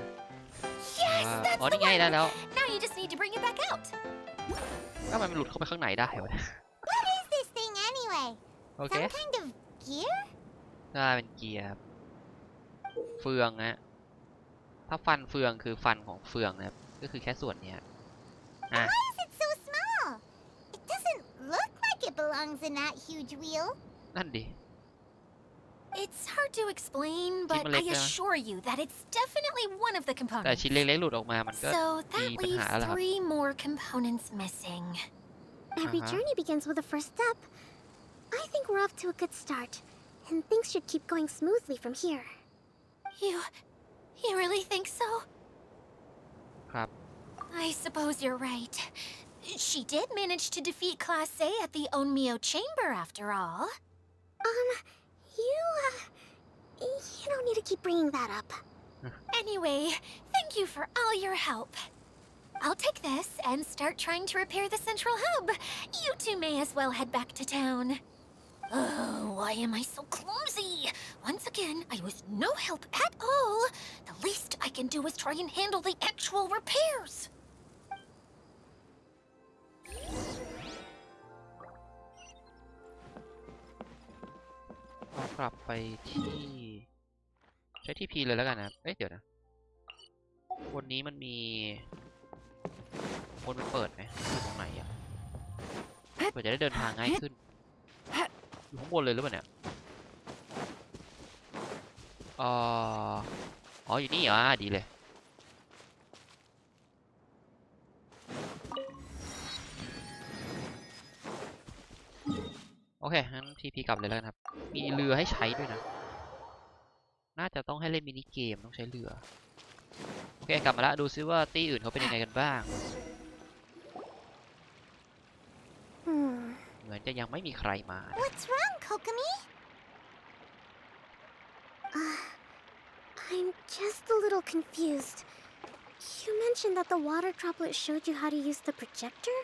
Yes, อ๋อ that's the นี่ไงได้ one. แล้ว Now you just need to bring it back out. ก็มันหลุดเข้าไปข้างในได้วะ What is this thing anyway? โอเค Some kind of gear? ได้เป็นเกียร์เฟืองนะถ้าฟันเฟืองคือฟันของเฟืองนะครับก็คือแค่ส่วนเนี้ย Why is it so small? It doesn't look like it belongs in that huge wheel. นั่นดิ It's hard to explain, but I assure you that it's definitely one of the แต่ components. ชิ้นเล็กๆหลุดออกมามันก็ So มี that ปัญ leaves หาแล้วครับ 3 more components missing. Every journey begins with a first step. I think we're off to a good start, and things should keep going smoothly from here. You really think so? ครับ I suppose you're right. She did manage to defeat Class A at the Onmyo Chamber after all. You don't need to keep bringing that up. Anyway, thank you for all your help. I'll take this and start trying to repair the central hub. You two may as well head back to town. Oh, why am I so clumsy? Once again, I was no help at all. The least I can do is try and handle the actual repairs. เรากลับไปที่ใช้ที่พีเลยแล้วกันนะเดี๋ยวนะบนนี้มันมีบนมันเปิดไหมอยู่ตรงไหนอ่ะเพื่อจะได้เดินทางง่ายขึ้นอยู่ข้างบนเลยหรือเปล่าเนี่ยอ๋ออยู่นี่เหรอดีเลยโอเคงั้นทีพีกลับเลยแล้วกันครับมีเรือให้ใช้ด้วยนะน่าจะต้องให้เล่นมินิเกมต้องใช้เรือโอเคกลับมาแล้วดูซิว่าตี้อื่นเขาเป็นยังไงกันบ้างเหมือนจะยังไม่มีใครมา What's wrong, Kokomi? I'm just a little confused. You mentioned that the water droplet showed you how to use the projector?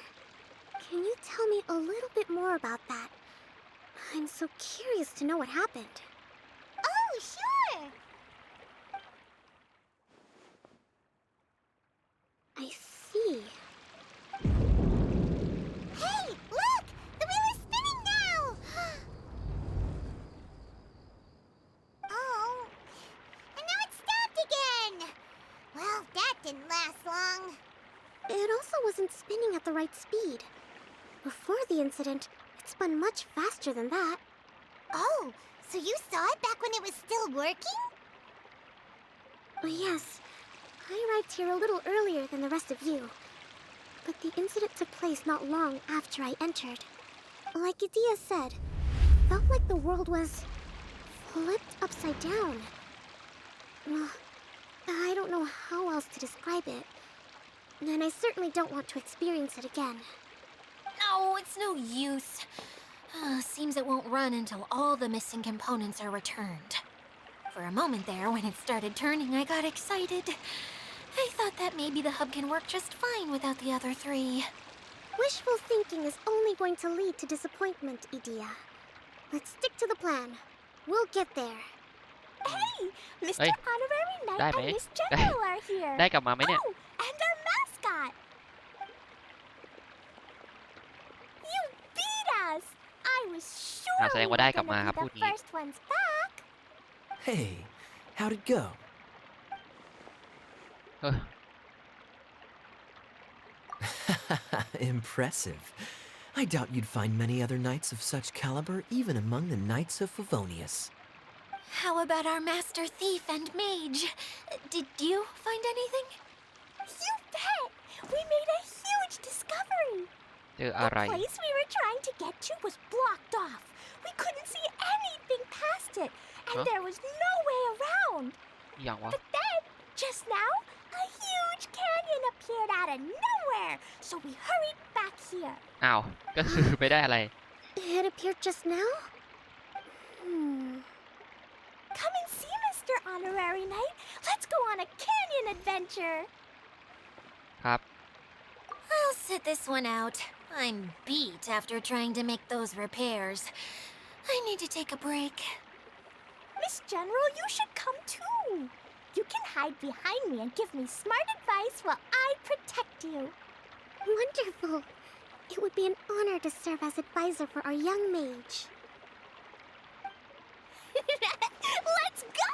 Can you tell me a little bit more about that? I'm so curious to know what happened. Oh, sure! I see. Hey, look! The wheel is spinning now! Oh, and now it's stopped again! Well, that didn't last long. It also wasn't spinning at the right speed. Before the incident, it spun much faster than that. Oh, so you saw it back when it was still working? Yes. I arrived here a little earlier than the rest of you. But the incident took place not long after I entered. Like Idia said, it felt like the world was flipped upside down. Well, I don't know how else to describe it. And I certainly don't want to experience it again. No, it's no use. Seems it won't run until all the missing components are returned. For a moment there, when it started turning, I got excited. I thought that maybe the hub can work just fine without the other 3. Wishful thinking is only going to lead to disappointment, Idia. Let's stick to the plan. We'll get there. Hey, Mr. Honorary Knight and Miss General are here. ได้กลับมาไหมเนี่ย Oh, and our mascot. You beat us. I was sure แสด we ง were ว่าได้กลับ gonna มาครับ be พูด the งี้ first ones back. Hey, how'd it go? Impressive. I doubt you'd find many other knights of such caliber even among the knights of Favonius. How about our master thief and mage? Did you find anything? You bet. We made a huge discovery. เจออะไร The place we were trying to get to was blocked off. We couldn't see anything past it, and there was no way around. อย่างวะ But then, just now, a huge canyon appeared out of nowhere, so we hurried back here. อ้าว ก็คือไม่ได้อะไร It appeared just now? Come and see, Mr. Honorary Knight. Let's go on a canyon adventure. ครับ I'll sit this one out. I'm beat after trying to make those repairs. I need to take a break. Miss General, you should come too. You can hide behind me and give me smart advice while I protect you. Wonderful. It would be an honor to serve as advisor for our young mage. Let's go!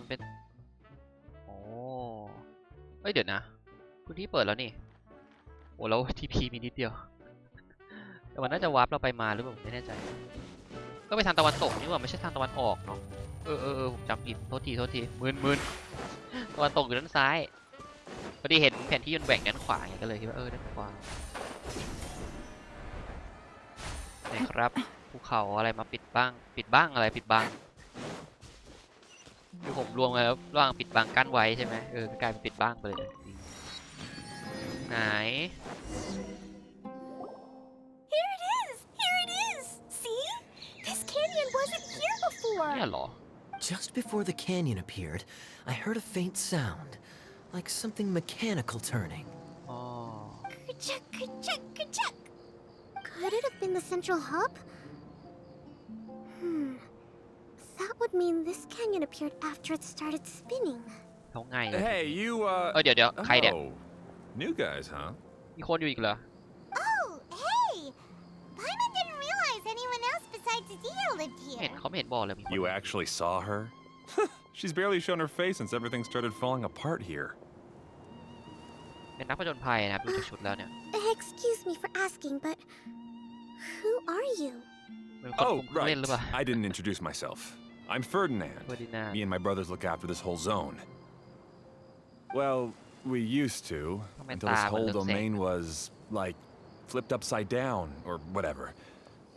มันเป็นโอ้เอ้ยเดี๋ยวนะพื้นที่เปิดแล้วนี่โอ้แล้วทีพีมีนิดเดียวแต่มันน่าจะวาร์ปเราไปมาหรือเปล่าไม่แน่ใจก็ไปทางตะวันตกนี่หว่าไม่ใช่ทางตะวันออกเนาะผมจำผิดโทษทีมึนตะวันตกอยู่ด้านซ้ายพอดีเห็นแผนที่มันแบ่งด้านขวาไงก็เลยคิดว่าด้านขวาไหนครับภูเขาอะไรมาปิดบ้างอะไรปิดบ้างคือผมรวมกันแล้วระหว่างปิดบังกั้นไว้ใช่ไหมก็กลายเป็นปิดบ้างไปเลยไหน Here it is! Here it is! See? This canyon wasn't here before. เนี่ยเหรอ Just before the canyon appeared, I heard a faint sound, like something mechanical turning. อ๋อ Ka-chuck, ka-chuck, ka-chuck. Could it have been the central hub? That would mean this canyon appeared after it started spinning. เขาไง Hey, you, เดี๋ยวใครเนี่ย oh, new guys, huh? มีคนอยู่อีกเหรอ Oh, hey! Paimon didn't realize anyone else besides Dia lived เห็น here. เขาไม่เห็นบอกเลยมีคน You actually saw her? She's barely shown her face since everything started falling apart here. เป็นนักผจญภัยนะครับดูจากชุดแล้วเนี่ย Excuse me for asking, but who are you? เป็นคน Oh, คุมเล่น right. หรือเปล่า I didn't introduce myself. I'm Ferdinand. Ferdinand. Me and my brothers look after this whole zone. Well, we used to, until this whole domain was, like, flipped upside down, or whatever.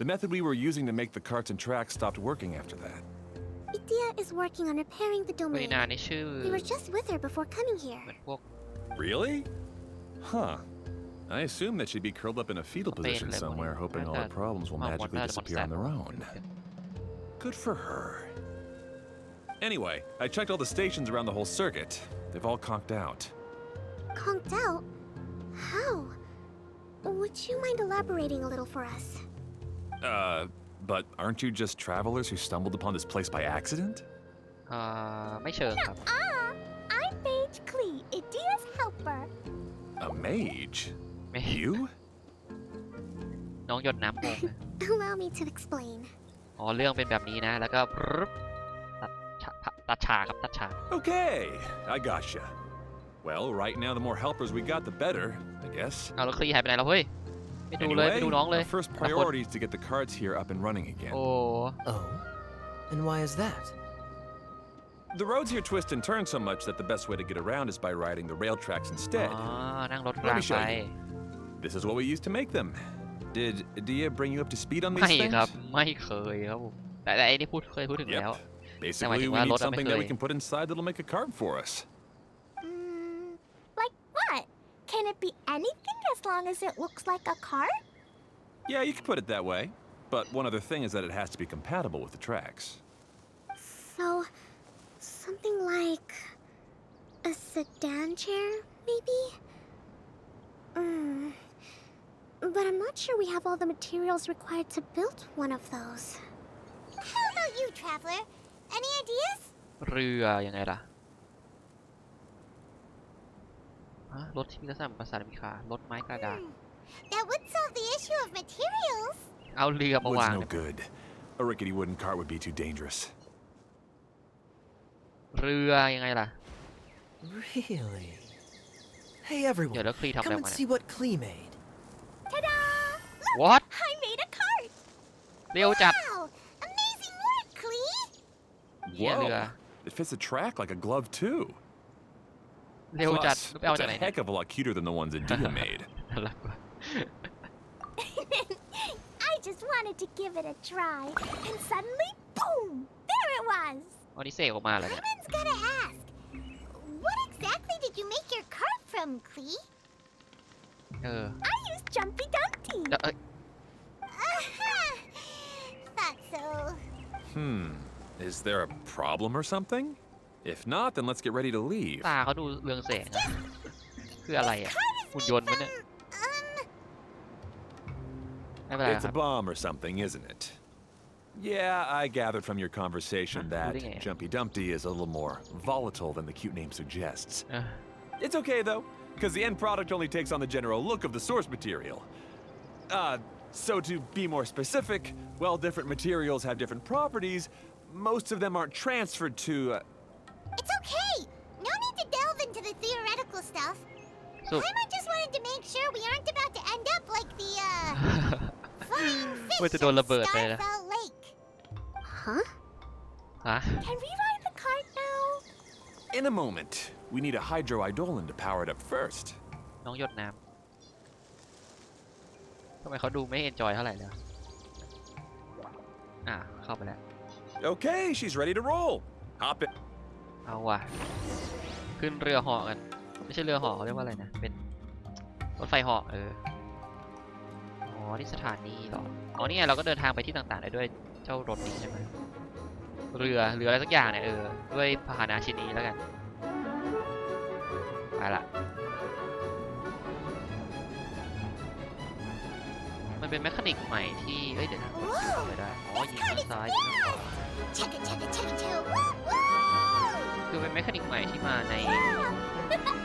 The method we were using to make the carts and tracks stopped working after that. Idia is working on repairing the เฟอร์ domain. ดินานด์นี่ชื่อ We were just with her before coming here. เหมือนพวก Really? Huh. I assumed that she'd be curled up in a fetal position somewhere, hoping all her problems will magically disappear on their own. Good for her. Anyway, I checked all the stations around the whole circuit. They've all conked out. Conked out? How? Would you mind elaborating a little for us? But aren't you just travelers who stumbled upon this place by accident? ไม่เชิงครับ I'm Mage Klee, Idia's helper. A mage? ไม่ You? น้องหยดน้ำโมง Allow me to explain. อ๋อเรื่องเป็นแบบนี้นะแล้วก็ตัดฉากครับตัดฉาก Okay, I gotcha. Well, right now the more helpers we got, the better, I guess. เอาแล้วคลีหายไปไหนแล้วเฮ้ยไม่ดูเลยไม่ Anyway, ดูน้องเลย our first priority is to get the carts here up and running again. โอ้ Oh? And why is that? The roads here twist and turn so much that the best way to get around is by riding the rail tracks อ๋ instead. อนั่งรถ Let ราง me ไป show you. This is what we used to make them. Did Dia bring you up to speed on these ไม่ things? ครับไม่เคยครับผมแต่ไอ้นี่เคยพูดถึงแล้ว Yep. Basically, we need something that we can put inside that'll make a cart for us. Like what? Can it be anything as long as it looks like a cart? Yeah, you could put it that way. But one other thing is that it has to be compatible with the tracks. So, something like a sedan chair, maybe? But I'm not sure we have all the materials required to build one of those. How about you, traveler? Any ideas? เรือยังไงล่ะรถที่มีลักษณะประสานมิคารถไม้กระดาษ That would solve the issue of materials. เอาเรือมา Wood's วาง no good. A rickety wooden cart would be too dangerous. เรือยังไงล่ะ Really? Hey เดี๋ยว everyone, แล้วคลีทำอะไร come and มาเนี่ย see what Klee made. Ta-da! What? I'm เร็วจัด Wow! Amazing work, Klee! เหี้ยเรือ It fits the track like a glove too. เร็วจัด Plus, ไปเอา it's จากไหน a เนี่ย heck of a lot cuter than the ones that Dia made. น่ารักว่ะ I just wanted to give it a try, and suddenly, boom! There it was! อันนี้เสกออกมาแล้วเนี่ย Someone's gotta ask, what exactly did you make your cart from, Klee? เออ I used Jumpy Dumpty. แล้วเอ้ย Thought so. Is there a problem or something? If not, then let's get ready to leave. ตาเขาดูเรืองแสงอะคืออะไรอ่ะ Cart is หุ่น made ยนต์วะเนี่ย ไม่เป็นไร It's ครั a บ bomb or something, isn't it? Yeah, I gathered from your conversation that Jumpy Dumpty is a little more volatile than the cute name suggests. เออ It's okay though, because the end product only takes on the general look of the source material. So to be more specific, while different materials have different properties, most of them aren't transferred to. It's okay. No need to delve into the theoretical stuff. So- Paimon just wanted to make sure we aren't about to end up like the, flying ว่า fish จะโดน at ระเบิดไปนะ Starfell Lake. Huh? ฮะ Can we ride the cart now? In a moment, we need a hydroidolin to power it up first. น้องหยดน้ำทำไมเขาดูไม่เอนจอยเท่าไหร่เลยเข้าไปแล้ว Okay, she's ready to roll. Hop in. เอาว่ะ ขึ้นเรือเหาะกัน ไม่ใช่เรือเหาะเขาเรียกว่าอะไรนะ เป็นรถไฟเหาะอ๋อ ที่สถานีเหรอ อ๋อ นี่ไงเราก็เดินทางไปที่ต่างๆได้ด้วยเจ้ารถนี้ใช่ไหมเรืออะไรสักอย่างเนี่ยด้วยพาหนะชิ้นนี้แล้วกัน ไปละ มันเป็นแมคานิกใหม่ที่เดี๋ยวนะทำไม่ได้ อ๋อ ยิงด้านซ้ายยิงด้านขวา Chugga chugga chugga chugga woo woo! คือเป็นแมคานิกใหม่ที่มาใน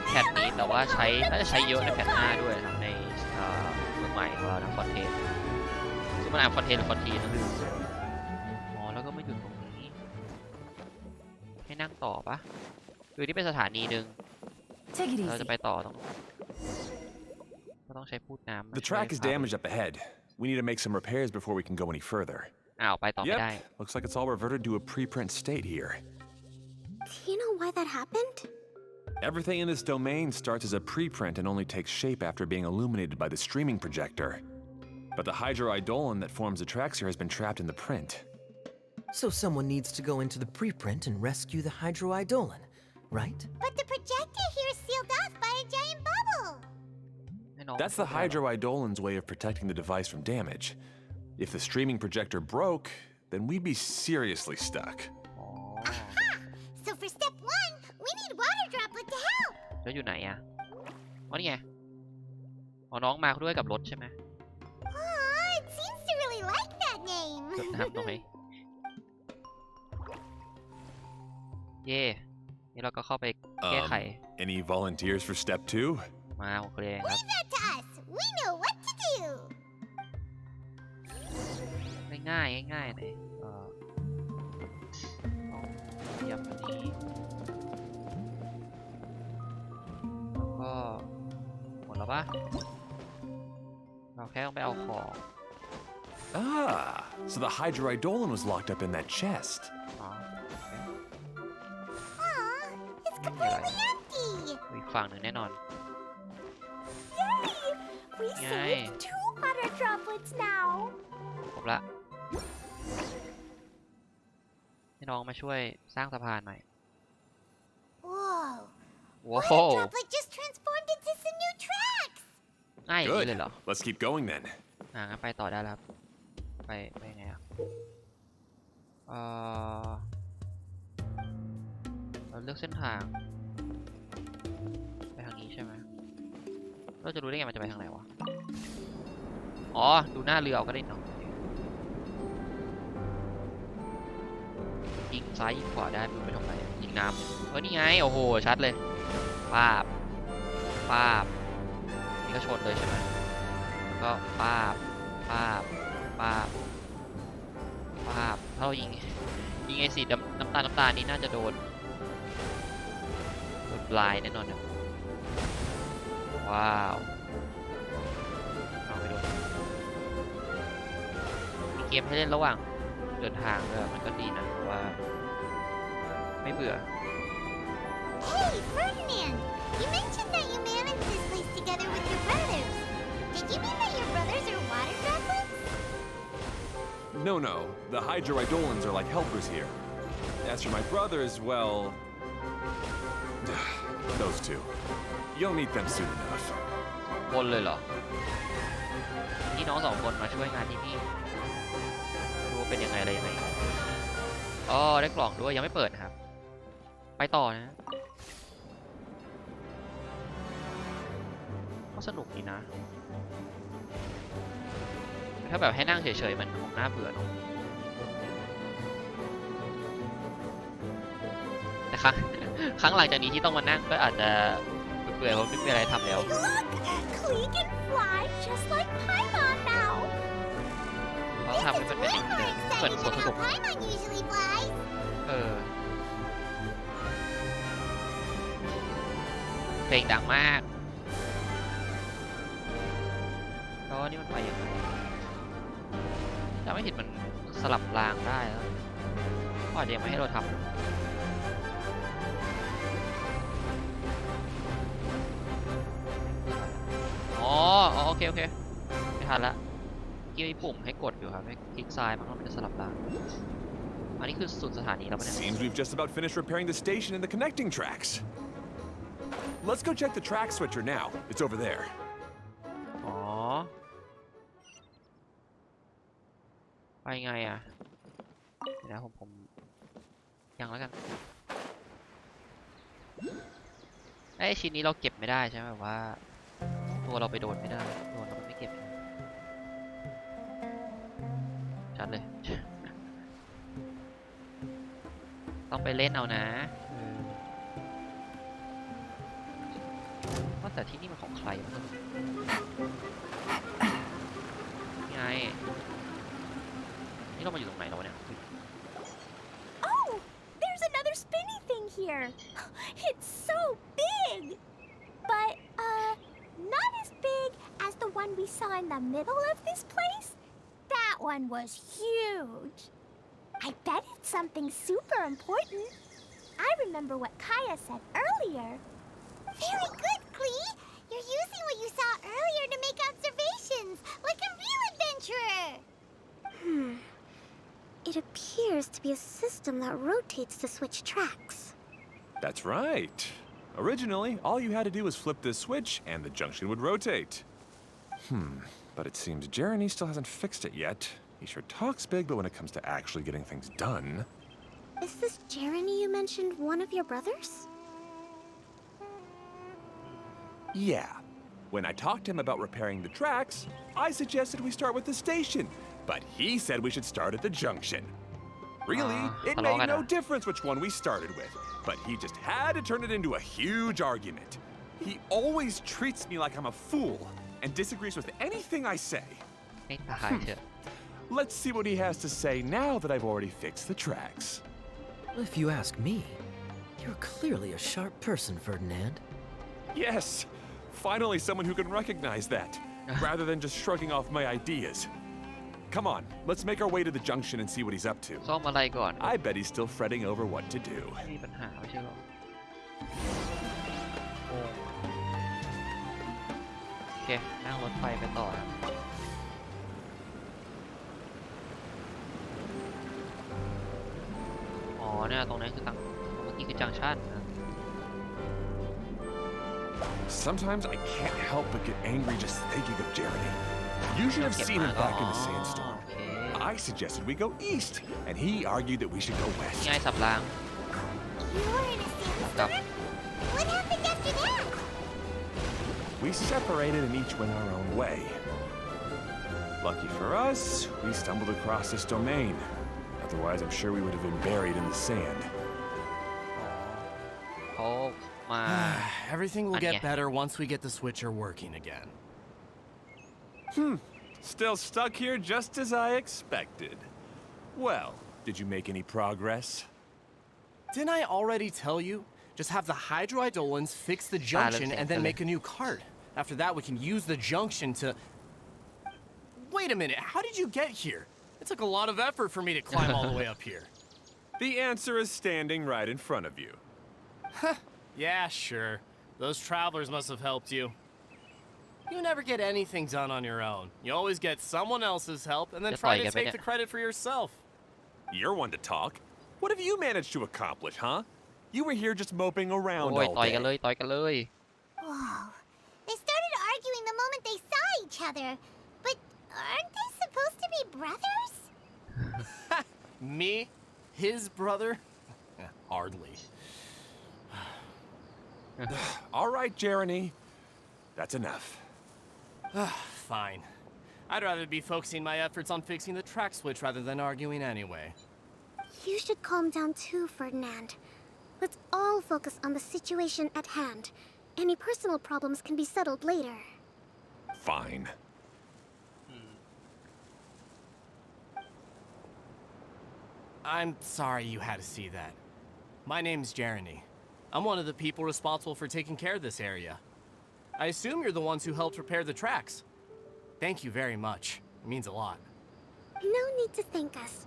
แพทนี้แต่ว่าน่าจะใช้เยอะในแพทหน้าด้วยนะครับในเมืองใหม่ของเรานะคอนเทนต์ซึ่งมันอ่านคอนเทนต์หรือคอนทีนะอ๋อแล้วก็ไม่หยุดตรงนี้ให้นั่งต่อปะคือที่เป็นสถานีหนึ่ง Take it เรา easy. จะไปต่อก็ต้องใช้พูดน้ำ The track is damaged up ahead. We need to make some repairs before we can go any further. ไปต่อไม่ได้ Yep, looks like it's all reverted to a preprint state here. Do you know why that happened? Everything in this domain starts as a preprint and only takes shape after being illuminated by the streaming projector. But the hydroidolin that forms the tracks here has been trapped in the print. So someone needs to go into the preprint and rescue the hydroidolin, right? But the projector here is sealed off by a giant bubble. ให้น้อง That's the hydroidolin's way of protecting the device from damage. If the streaming projector broke, then we'd be seriously stuck. อ๋อ So for step one, we need water droplet to help. แล้วอยู่ไหนอ๋อนี่ไงอ๋อน้องมาด้วยกับรถใช่ไหม Oh, it seems to really like that name. จดน้ำตรงไหนเย่นี่เราก็เข้าไปแก้ไข Any volunteers for step two? มาโอเคครับ Leave that to us. We know what to do. ง่ายเลยเอาย้ำอันนี้แล้วก็หมดแล้วปะเราแค่ต้องไปเอาของ So the hydroidolin was locked up in that chest. อ๋อ Aw, it's completely empty. อีกฝั่งหนึ่งแน่นอน Yay! We Yay. saved 2 water droplets now. ครบละให้น้องมาช่วยสร้างสะพานหน่อย Whoa. ว้า Water ว droplet just transformed into some new tracks. ง่ายอย่างนี้ Good. เลยเหรอ Let's keep going then. งั้นไปต่อได้แล้วครับไปยังไงเราเลือกเส้นทางไปทางนี้ใช่ไหมเราจะรู้ได้ไงมันจะไปทางไหนวะอ๋อดูหน้าเรือเอาก็ได้เนาะยิงซ้ายยิงขวาได้ไม่รู้ไปทำอะไรยิงน้ำนี่ไงโอ้โหชัดเลยป้าบนี่ก็ชนเลยใช่ไหมแล้วก็ป้าบถ้าเรายิงไอ้สีน้ำตาลนี่น่าจะโดนปลายแน่นอนนะว้าวเอาไปโดนยิง เกมให้เล่นระหว่างเดินทางด้วยมันก็ดีนะเพราะว่าไม่เบื่อ Hey, Ferdinand! You mentioned that you managed this place together with your brothers. Did you mean that your brothers are water droplets? No. The Hydroidolans are like helpers here. As for my brothers, well... those two. You'll meet them soon enough. คนเลยเหรอพี่น้อง2 คนมาช่วยงานที่นี่ดูว่าเป็นยังไงอะไรยังไงอ๋อได้กล่องด้วยยังไม่เปิดนะครับไปต่อนะก็สนุกดีนะถ้าแบบให้นั่งเฉยๆมันคงน่าเบื่อเนอะแต่ครั้งหลังจากนี้ที่ต้องมานั่งก็อาจจะเบื่อเพราะไม่มีอะไรทำแล้ว Look! Klee can fly just like Paimon now! เขาทำให้มันเป็นอย่างนี้เหมือนสวนสนุก Paimon usually flies! เพลงดังมากแล้วนี่มันไปยังไงถ้าไม่ผิดมันสลับรางได้แล้วก็อาจจะยังไม่ให้เราทำอ๋อโอเคไม่ทันละกี้มีปุ่มให้กดอยู่ครับให้คลิกซ้ายมันจะสลับรางอันนี้คือสุดสถานีแล้วปะเนี่ย Seems we've just about finished repairing the station and the connecting tracks. Let's go check the track switcher now. It's over there. อ๋อไปไงอ่ะเดี๋ยวนะผมยังแล้วกันไอ้ชิ้นนี้เราเก็บไม่ได้ใช่ไหมแบบว่าตัวเราไปโดนไม่ได้โดนเราไม่เก็บชัดเลย ต้องไปเล่นเอานะว่าแต่ที่นี่มันของใครวะนี่ไงนี่เรามาอยู่ตรงไหนแล้วเนี่ย Oh! There's another spinny thing here! It's so big! But, not as big as the one we saw in the middle of this place. That one was huge. I bet it's something super important. I remember what Kaya said earlier. Very good, Klee! You're using what you saw earlier to make observations, like a real adventurer! It appears to be a system that rotates to switch tracks. That's right. Originally, all you had to do was flip this switch and the junction would rotate. But it seems Jeremy still hasn't fixed it yet. He sure talks big, but when it comes to actually getting things done... Is this Jeremy you mentioned one of your brothers? Yeah. When I talked to him about repairing the tracks, I suggested we start with the station. But he said we should start at the junction. Really, it made no difference which one we started with. But he just had to turn it into a huge argument. He always treats me like I'm a fool and disagrees with anything I say. ไม่ตายเถอะ Let's see what he has to say now that I've already fixed the tracks. If you ask me, you're clearly a sharp person, Ferdinand. Yes, finally someone who can recognize that, rather than just shrugging off my ideas. Come on, let's make our way to the junction and see what he's up to. ซ่อมอะไรก่อน I bet he's still fretting over what to do. ไม่มีปัญหาไม่ใช่หรอโอเคนั่งรถไฟไปต่อนะอ๋อเนี่ยตรงนั้นคือตั้งเมื่อกี้คือจังชั่นนะ Sometimes I can't help but get angry just thinking of Jeremy. You should have seen him back in the sandstorm. I suggested we go east, and he argued that we should go west. ง่ายสับราง You were in a sandstorm? What happened after that? We separated and each went our own way. Lucky for us, we stumbled across this domain. Otherwise, I'm sure we would have been buried in the sand. เขามา Everything will get better once we get the switcher working again. Still stuck here just as I expected. Well, did you make any progress? Didn't I already tell you? Just have the Hydroidolans fix the junction and then make a new cart. After that, we can use the junction to... Wait a minute, how did you get here? It took a lot of effort for me to climb all the way up here. The answer is standing right in front of you. Yeah, sure. Those travelers must have helped you. You never get anything done on your own. You always get someone else's help and then try to take the credit for yourself. You're one to talk. What have you managed to accomplish, huh? You were here just moping around โอ้ย all ต่อยกัน day. เลยต่อยกันเลย Whoa. They started arguing the moment they saw each other. But aren't they supposed to be brothers? Me? His brother? Hardly. All right, Jeremy. That's enough. Fine. I'd rather be focusing my efforts on fixing the track switch rather than arguing anyway. You should calm down too, Ferdinand. Let's all focus on the situation at hand. Any personal problems can be settled later. Fine. I'm sorry you had to see that. My name's Jeremy. I'm one of the people responsible for taking care of this area. I assume you're the ones who helped repair the tracks. Thank you very much. It means a lot. No need to thank us.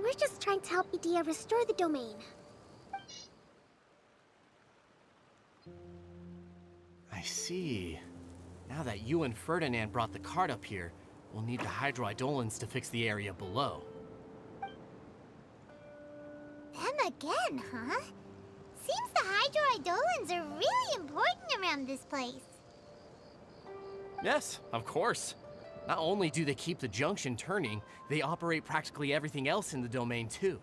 We're just trying to help Idea restore the domain. I see. Now that you and Ferdinand brought the cart up here, we'll need the hydroidolins to fix the area below. Them again, huh? Seems the hydroidolins are really important around this place. Yes, of course. Not only do they keep the junction turning, they operate practically everything else in the domain too.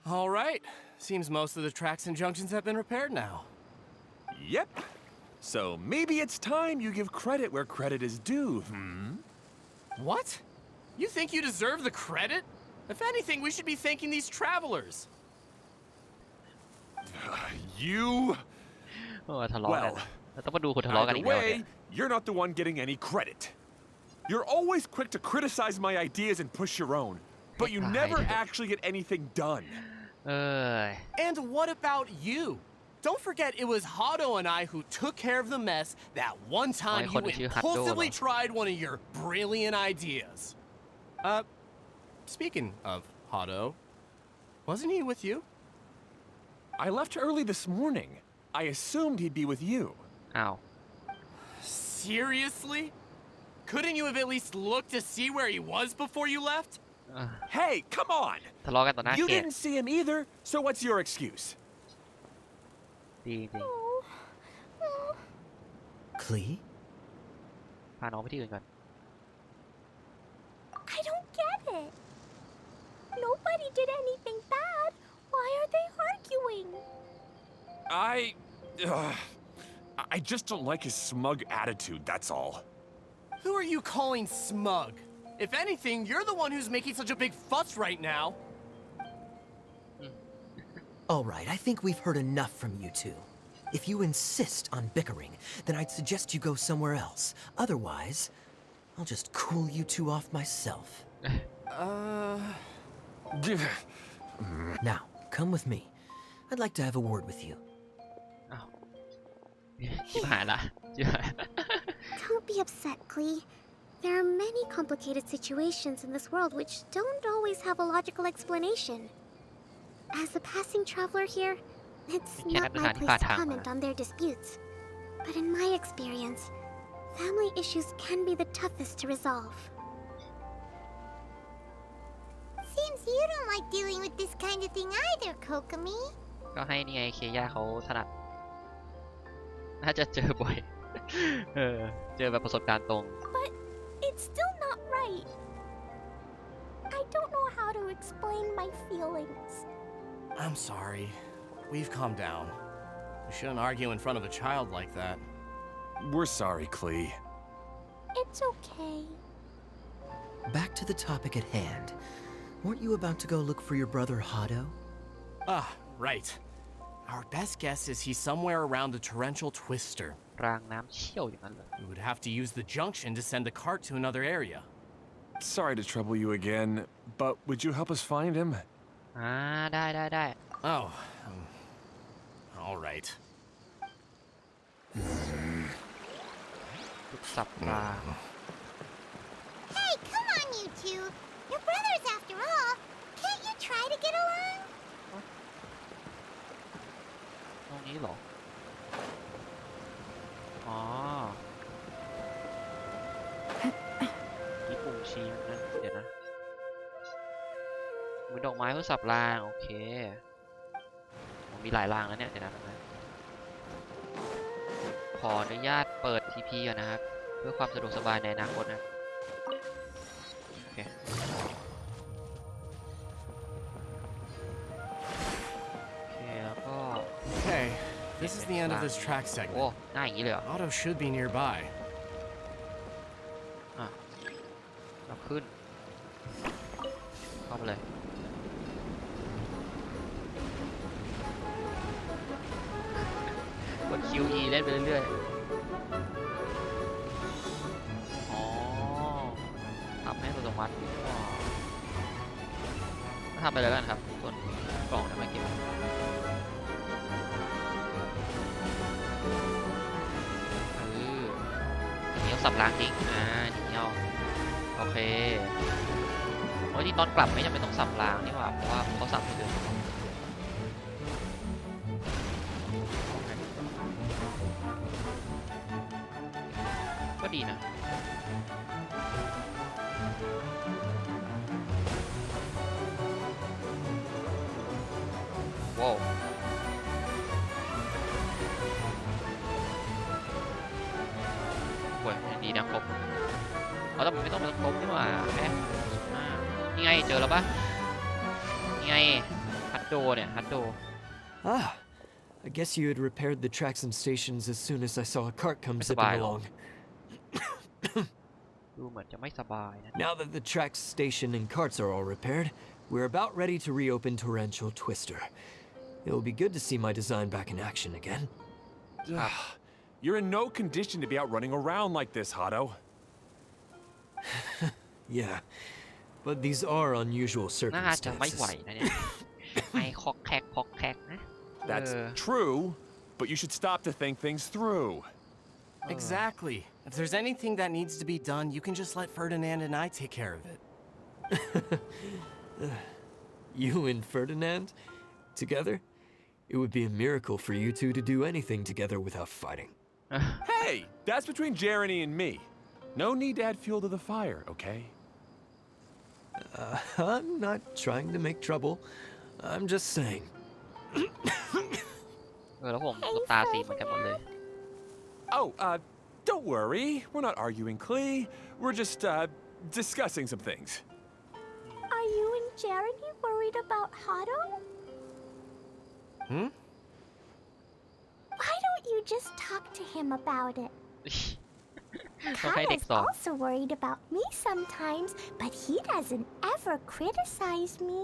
All right. Seems most of the tracks and junctions have been repaired now. Yep. So maybe it's time you give credit where credit is due, hmm? What? You think you deserve the credit? If anything, we should be thanking these travelers. You... โอ้ทะเลาะกัน Well, เราต้องมาดูคนทะเลาะกัน either อีกแล้วเนี่ย way, you're not the one getting any credit. You're always quick to criticize my ideas and push your own, but you never actually get anything done. เอ้ย And what about you? Don't forget it was Hado and I who took care of the mess that one time you impulsively tried one of your brilliant ideas. Speaking of Hado, wasn't he with you? I left early this morning. I assumed he'd be with you. อ้าว Seriously? Couldn't you have at least looked to see where he was before you left? Hey, come on! ทะเลาะกันต่อหน้า You เกศ didn't see him either, so what's your excuse? ดีจริง Klee? พาน้องไปที่อื่นก่อน I don't get it. Nobody did anything bad. Why are they arguing? I just don't like his smug attitude, that's all. Who are you calling smug? If anything, you're the one who's making such a big fuss right now. All right, I think we've heard enough from you two. If you insist on bickering, then I'd suggest you go somewhere else. Otherwise, I'll just cool you two off myself. Now, come with me. I'd like to have a word with you. อ้าวชิบหายละชิบหาย Don't be upset, Klee. There are many complicated situations in this world which don't always have a logical explanation. As a passing traveler here, it's not my place to comment on their disputes. But in my experience, family issues can be the toughest to resolve. Seems you don't like dealing with this kind of thing either, Kokomi. ก็ให้นี่ไงเคย่าเขาถนัดน่าจะเจอบ่อย เจอแบบประสบการณ์ตรง But it's still not right. I don't know how to explain my feelings. I'm sorry. We've calmed down. We shouldn't argue in front of a child like that. We're sorry, Klee. It's okay. Back to the topic at hand. Weren't you about to go look for your brother Hado? Ah, right. Our best guess is he's somewhere around the torrential twister. รางน้ำเชี่ยวอย่างนั้นเหรอ We would have to use the junction to send the cart to another area. Sorry to trouble you again, but would you help us find him? ได้ Oh, all right. ลูกสับราง Hey, come on, you two. You're brothers after all. Can't you try to get along? ตรงนี้เหรอ อ๋อญี่ปุ่นชี้นั่นเดี๋ยวนะมีดอกไม้เพื่อสับรางโอเคผมมีหลายรางแล้วเนี่ยเดี๋ยวนะขออนุญาตเปิด TP ก่อนนะครับเพื่อความสะดวกสบายในอนาคตนะโอเคแล้วก็ Okay, this is the end of this track โอ้ segment. หน้าอย่างนี้เลยเหรอ Otto should be nearby. เราขึ้นเข้าไปเลยกด QE เล่นไปเรื่อยๆอ๋อทำให้อัตโนมัติทำไปเลยแล้วกันครับส่วนกล่องจะไม่เก็บเหนียวสับล้างจริงเหนียวโอเคโอ้ยที่ตอนกลับไม่จำเป็นต้องสับล้างนี่หว่าเพราะว่าเขาสับไปเลยก็ดีนะว้าวโอ้ยดีนะครบแต่มันไม่ต้องครบนี่หว่าแม่นี่ไงเจอแล้วปะนี่ไงฮัตโดเนี่ยฮัตโด Ah, I guess you had repaired the tracks and stations as soon as I saw a cart come zipping Bye. along. ดูเหมือนจะไม่สบายนะ Now that the tracks, station, and carts are all repaired, we're about ready to reopen Torrential Twister. It'll be good to see my design back in action again. You're in no condition to be out running around like this, Hado. Yeah, but these are unusual น่าจะไม่ไหว circumstances. นะเนี่ยไม่คอกแคกนะ That's true, but you should stop to think things through. Exactly. If there's anything that needs to be done, you can just let Ferdinand and I take care of it. You and Ferdinand? Together? It would be a miracle for you two to do anything together without fighting. Hey, that's between Jeremy and me. No need to add fuel to the fire, okay? I'm not trying to make trouble. I'm just saying. แล้วผมกับตาสีเหมือนกันหมดเลย Oh, don't worry. We're not arguing, Klee. We're just, discussing some things. Are you and Jeremy worried about Hado? Why don't you just talk to him about it? ต้องให้เด็ก Kara's สอน also worried about me sometimes, but he doesn't ever criticize me.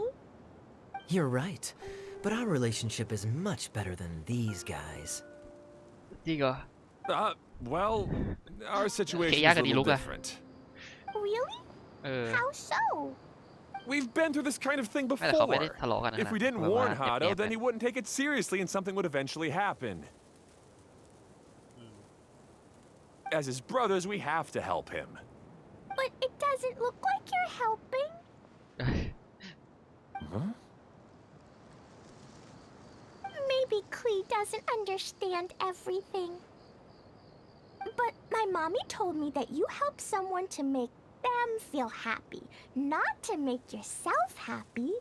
You're right. But our relationship is much better than these guys. จริงเหรอ Well, our situation is a little different. Really? เออ How so? We've been through this kind of thing ไม่แต่เขา before. ไม่ได้ทะเลาะกันนะ If we didn't แบบว่า warn เก็บ Hado, เงียบ then he wouldn't take it seriously and something would eventually happen. As his brothers, we have to help him. But it doesn't look like you're helping. Huh? Maybe Klee doesn't understand everything. But my mommy told me that you help someone to make them feel happy, not to make yourself happy.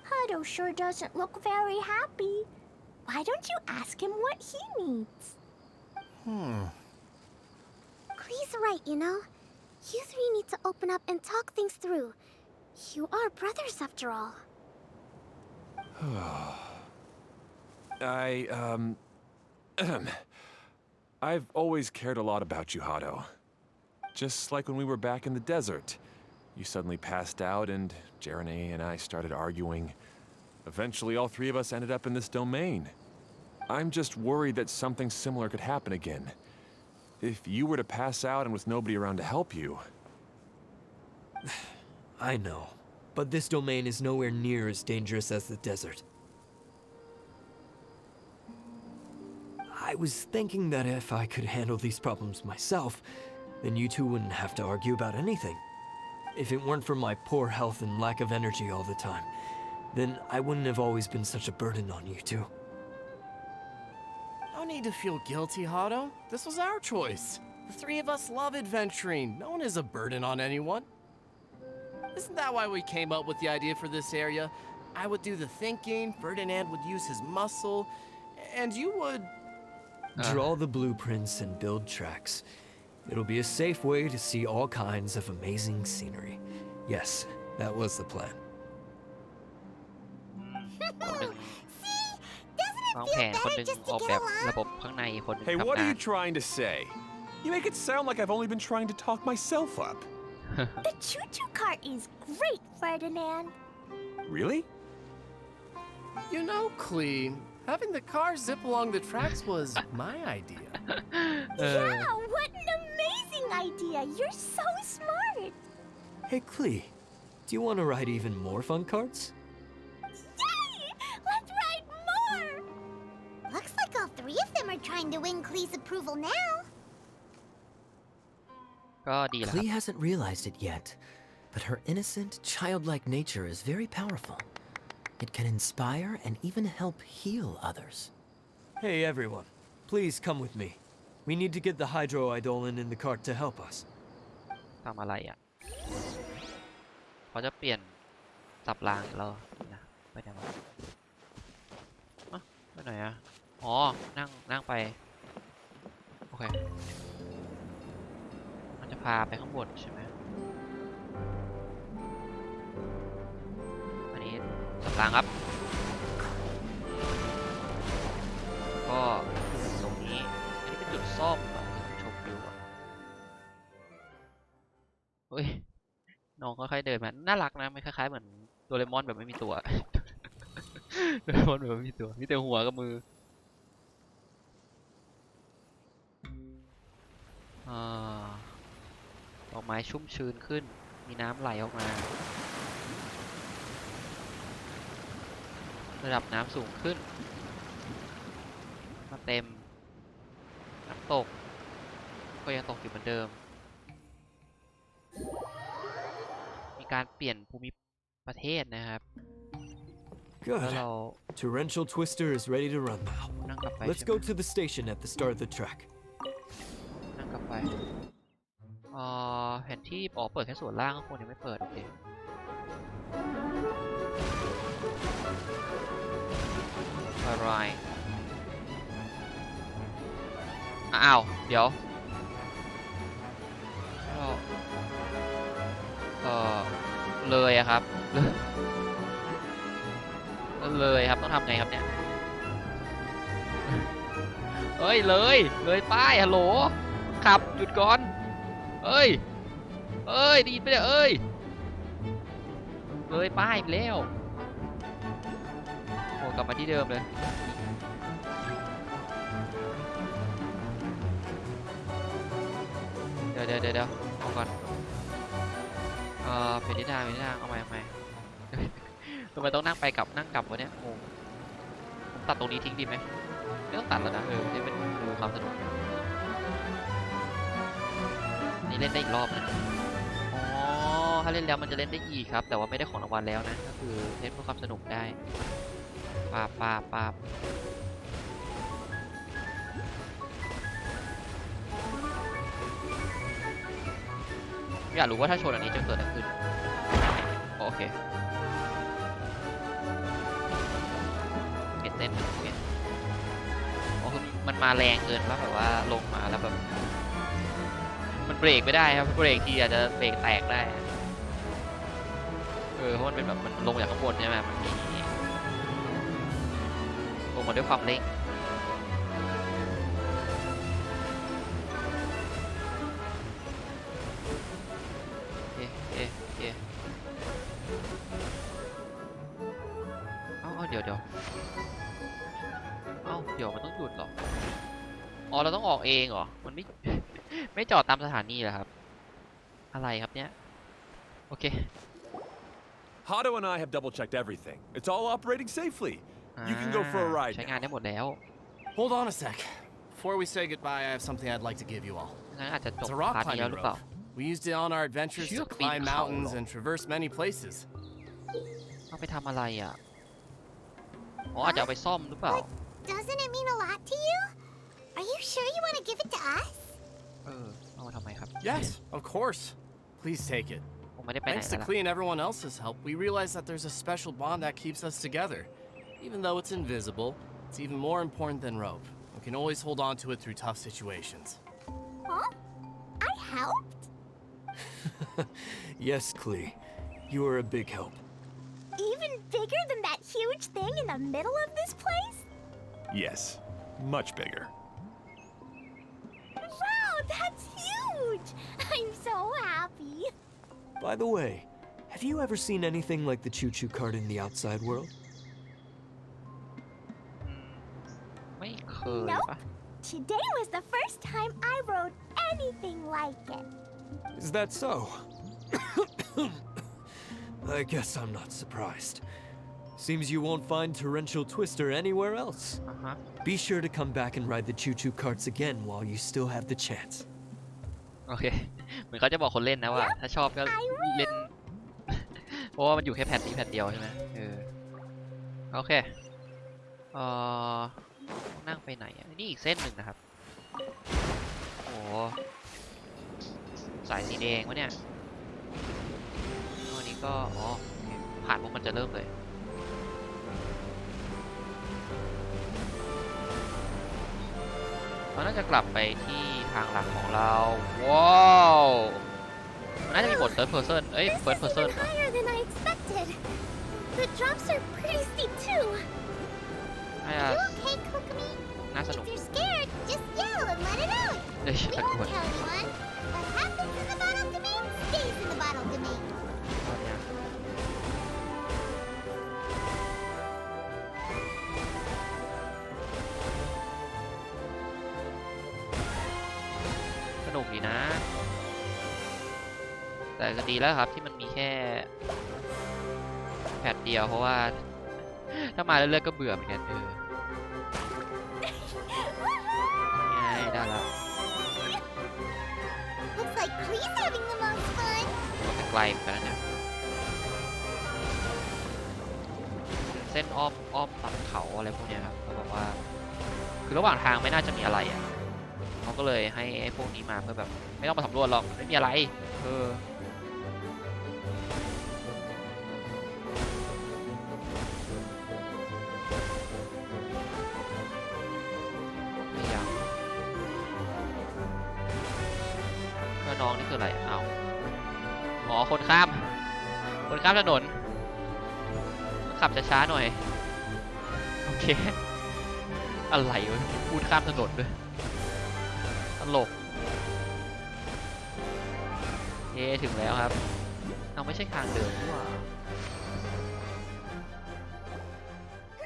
Hado sure doesn't look very happy. Why don't you ask him what he needs? Klee's right, you know. You three need to open up and talk things through. You are brothers after all. I've always cared a lot about you, Hado. Just like when we were back in the desert. You suddenly passed out and Jeremy and I started arguing. Eventually, all three of us ended up in this domain. I'm just worried that something similar could happen again. If you were to pass out and with nobody around to help you... I know, but this domain is nowhere near as dangerous as the desert. I was thinking that if I could handle these problems myself, then you two wouldn't have to argue about anything. If it weren't for my poor health and lack of energy all the time, then I wouldn't have always been such a burden on you two. No need to feel guilty, Hado. This was our choice. The three of us love adventuring. No one is a burden on anyone. Isn't that why we came up with the idea for this area? I would do the thinking, Ferdinand would use his muscle, and you would... Draw the blueprints and build tracks. It'll be a safe way to see all kinds of amazing scenery. Yes, that was the plan. วางแผนคนหนึ่งออกแบบระบบข้างในคนหนึ่ง Hey, ทำ what งา are น you trying to say? You make it sound like I've only been trying to talk myself up. The choo-choo cart is great, Ferdinand. Really? You know, Clee, having the car zip along the tracks was my idea. Yeah, what an amazing idea. You're so smart. Hey, Clee, do you want to ride even more fun carts? Yay! Let's ride more! Looks like all three of them are trying to win Clee's approval now. ก็ดีแล้วครับ Klee hasn't realized it yet, but her innocent, childlike nature is very powerful. It can inspire and even help heal others. Hey, everyone, please come with me. We need to get the hydroidolin in the cart to help us. ทำอะไรอ่ะเขาจะเปลี่ยนสับรางแล้วนะไปไหนวะไปไหนอ่ะอ๋อนั่งไปโอเคมันจะพาไปข้างบนใช่ไหมอันนี้สับรางครับก็ตรงนี้อันนี้เป็นจุดซ่อมก่อนชมวิวก่อนเฮ้ยน้องค่อยๆเดินมาน่ารักนะไม่คล้ายๆเหมือนโดเรมอนแบบไม่มีตัว โดเรมอนแบบไม่มีตัวมีแต่หัวกับมือดอกไม้ชุ่มชื้นขึ้นมีน้ำไหลออกมาระดับน้ำสูงขึ้นมาเต็มน้ำตกก็ยังตกอยู่เหมือนเดิมมีการเปลี่ยนภูมิประเทศนะครับ Good. แล้วเรา Torrential Twister is ready to run now. นั่งกลับไป Let's ใช่ไหม go to the station at the start of the track. นั่งกลับไปแผนที่เปิดแค่ส่วนล่างข้างบนยังไม่เปิดโอเคอะไรอ้าวเดี๋ยวเลยอะครับ เลยครับต้องทำไงครับเนี่ยเอ้ยเลยป้ายฮัลโหลขับหยุดก่อนเอ้ยได้ยินไปเลยเลยป้ายไปแล้วโอ้กลับมาที่เดิมเลยเดี๋ยวเอาก่อนเปลี่ยนทิศทางเอาใหม่ทำไมต้องนั่งไปกลับนั่งกลับวะเนี่ยโอ้ผมตัดตรงนี้ทิ้งดีไหมไม่ต้องตัดแล้วนะจะเป็นดูความสนุกนี่เล่นได้อีกรอบนะอ๋อถ้าเล่นแล้วมันจะเล่นได้อีกครับแต่ว่าไม่ได้ของรางวัลแล้วนะก็คือเล่นเพื่อความสนุกได้ปาบอยากรู้ว่าถ้าชนอันนี้จะเกิดอะไรขึ้นโอเคเปลี่ยนเต้นเปลี่ยนอ๋อคือมันมาแรงเกินแล้วแบบว่าลงมาแล้วแบบมันเบรกไม่ได้ครับเบรกทีอาจจะเบรกแตกได้เพราะมันเป็นแบบมันลงมาจากข้างบนใช่ไหมมันมีลงมาด้วยความเร่ง อ๋อเราต้องออกเองเหรอมันไม่ ไม่จอดตามสถานีเหรอครับอะไรครับเนี่ยโอเค Hado and I have double-checked everything. It's all operating safely. You can go for a ride ใช้งาน now. ได้หมดแล้ว Hold on a sec. Before we say goodbye, I have something I'd like to give you all. งั้นอาจจะจบ It's a พา rock ร์ทนี้แล้ว climbing หรือเปล่า rope. We used it on our adventures to เชือกปีน climb เขา mountains เหรอ and traverse many places. เอาไปทำอะไรอ่ะอ๋ออาจจะเอาไปซ่อมหรือเปล่า Doesn't it mean a lot to you? Are you sure you want to give it to us? เอามาทำไมครับ Yes, of course. Please take it. ผมไม่ได้ไปไหน Thanks to แล้ว Klee and everyone else's help, we realized that there's a special bond that keeps us together. Even though it's invisible, it's even more important than rope. We can always hold on to it through tough situations. Huh? I helped? Yes, Klee. You are a big help. Even bigger than that huge thing in the middle of this place? Yes, much bigger. Wow, that's huge! I'm so happy. By the way, have you ever seen anything like the choo-choo cart in the outside world? ไม่เคย Nope. ปะ Today was the first time I rode anything like it. Is that so? I guess I'm not surprised. Seems you won't find Torrential Twister anywhere else. อ่าฮะ Be sure to come back and ride the choo-choo carts again while you still have the chance. โอเค เหมือนเขาจะบอกคนเล่นนะว่า ถ้าชอบก็เล่น เพราะว่ามันอยู่แค่แผ่นนี้แผ่นเดียวใช่ไหมโอเคนั่งไปไหนอ่ะนี่อีกเส้นหนึ่งนะครับ โอ้สายสีแดงวะเนี่ยอันนี้ก็อ๋อผ่านพวกมันจะเริ่มเลยเราน่าจะกลับไปที่ทางหลักของเราว้าวมันน่าจะมีบท third person เอ้ย This first is person even higher than I expected. The drops are pretty steep too. น่า Are จะ you okay, Kokomi? น่าสนุ If ก you're scared, just yell and let it out. เอ้ย We ตะโก won't น tell anyone. What happens in the bottle domain stays in the bottle domain. ตอนเนี้ยสนุกดีนะ แต่ก็ดีแล้วครับที่มันมีแค่แพทเดียวเพราะว่า ถ้ามาเรื่อยๆก็เบื่อเหมือนกันง่ายได้แล้ว Looks like Klee's having the most fun. แต่ไกลเหมือนกันนะเนี่ยเส้นอ้อมตัดเขาอะไรพวกเนี้ยครับเขาบอกว่าคือระหว่างทางไม่น่าจะมีอะไรอ่ะเขาก็เลยให้ไอ้พวกนี้มาเพื่อแบบไม่ต้องมาสำรวจหรอกไม่มีอะไรไม่ยังก็น้องนี่คืออะไรเอาอ๋อคนข้ามถนนขับช้าๆหน่อยโอเคอะไรวะพูดข้ามถนนด้วยตลกถึงแล้วครับเอาไม่ใช่ทางเดิมนี่หว่า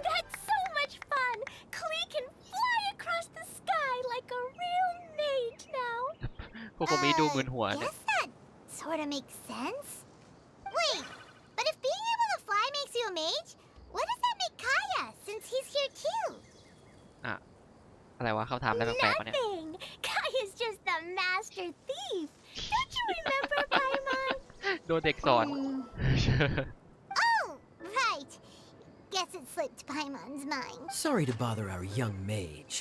That's so much fun. Klee can fly across the sky like a real mage now. โคโคมิดูมึนหัวเนี่ย Guess that sort of makes sense. Wait, but if being able to fly makes you a mage, what does that make Kaya, since he's here too? อะไรวะเขาถามอะไรแปลกๆวะเนี่ย Nothing. Kaya's just the master thief. Don't you remember, Paimon? โดนเด็กสอน Oh, right. Guess it slipped Paimon's mind. Sorry to bother our young mage,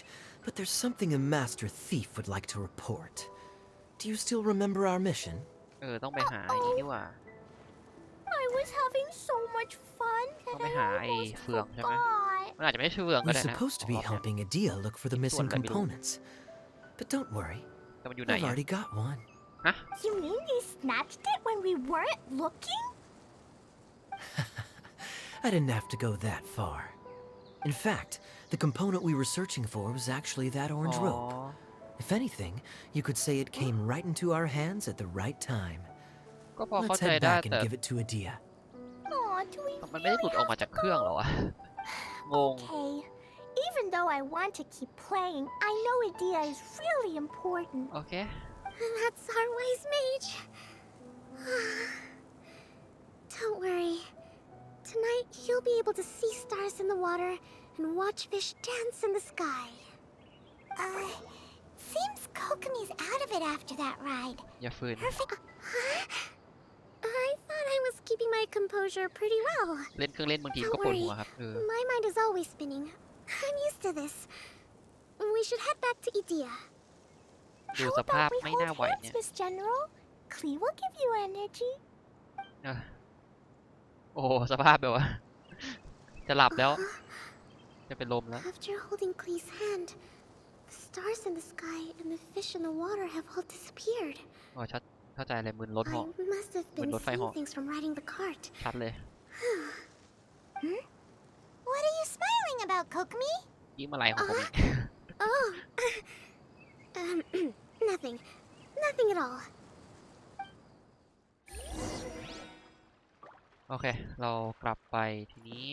but there's something a master thief would like to report. Do you still remember our mission? ต้องไปหาไอ้นี่นี่หว่า I was having so much fun ต้อง that ไป I หาไอ้ almost เฟืองใช่ไหม forgot. มันอาจจะไม่ใช่เฟืองก็ We're ได้นะ supposed to be helping Adia look for the missing components. But don't worry, แต่มันอยู่ไหน I've อะ already got one. ฮะ You mean you snatched it when we weren't looking? I didn't have to go that far. In fact, the component we were searching for was actually that orange อ๋อ rope. If anything, you could say it came right into our hands at the right time. ก็พอเข้า Let's ใจ head ได้ back แต่ and give it to Adia. Aw, do we มันไม่ได้หลุด really ออกมา have จาก to เครื่องเหรอ go? วะ งง Okay. Even though I want to keep playing, I know Idea is really important. โอเค That's our wise mage. Don't worry. Tonight, you'll be able to see stars in the water and watch fish dance in the sky. Seems Kokomi's out of it after that ride. อย่าฝืน Perfect. Huh? I thought I was keeping my composure pretty well. เล่นเครื่องเล่นบางทีก็ปวดหัวครับMy mind is always spinning. I'm used to this. We should head back to Idea. ดูสภาพไม่น่าไหวเนี่ย Miss General. Klee will give you energy. โอ้สภาพแบบว่า จะหลับแล้ว จะเป็นลมแล้ว After holding Klee's hand, the stars in the sky and the fish in the water have all disappeared. อ๋อชัดเข้าใจเลยมึนรถเหาะ I must have been seeing things from riding the cart. ชัดเลย What are you smiling about, Kokomi? ยิ่งมาไหลของผมอีก Oh. Nothing. Nothing at all. โอเค เรากลับไปทีนี้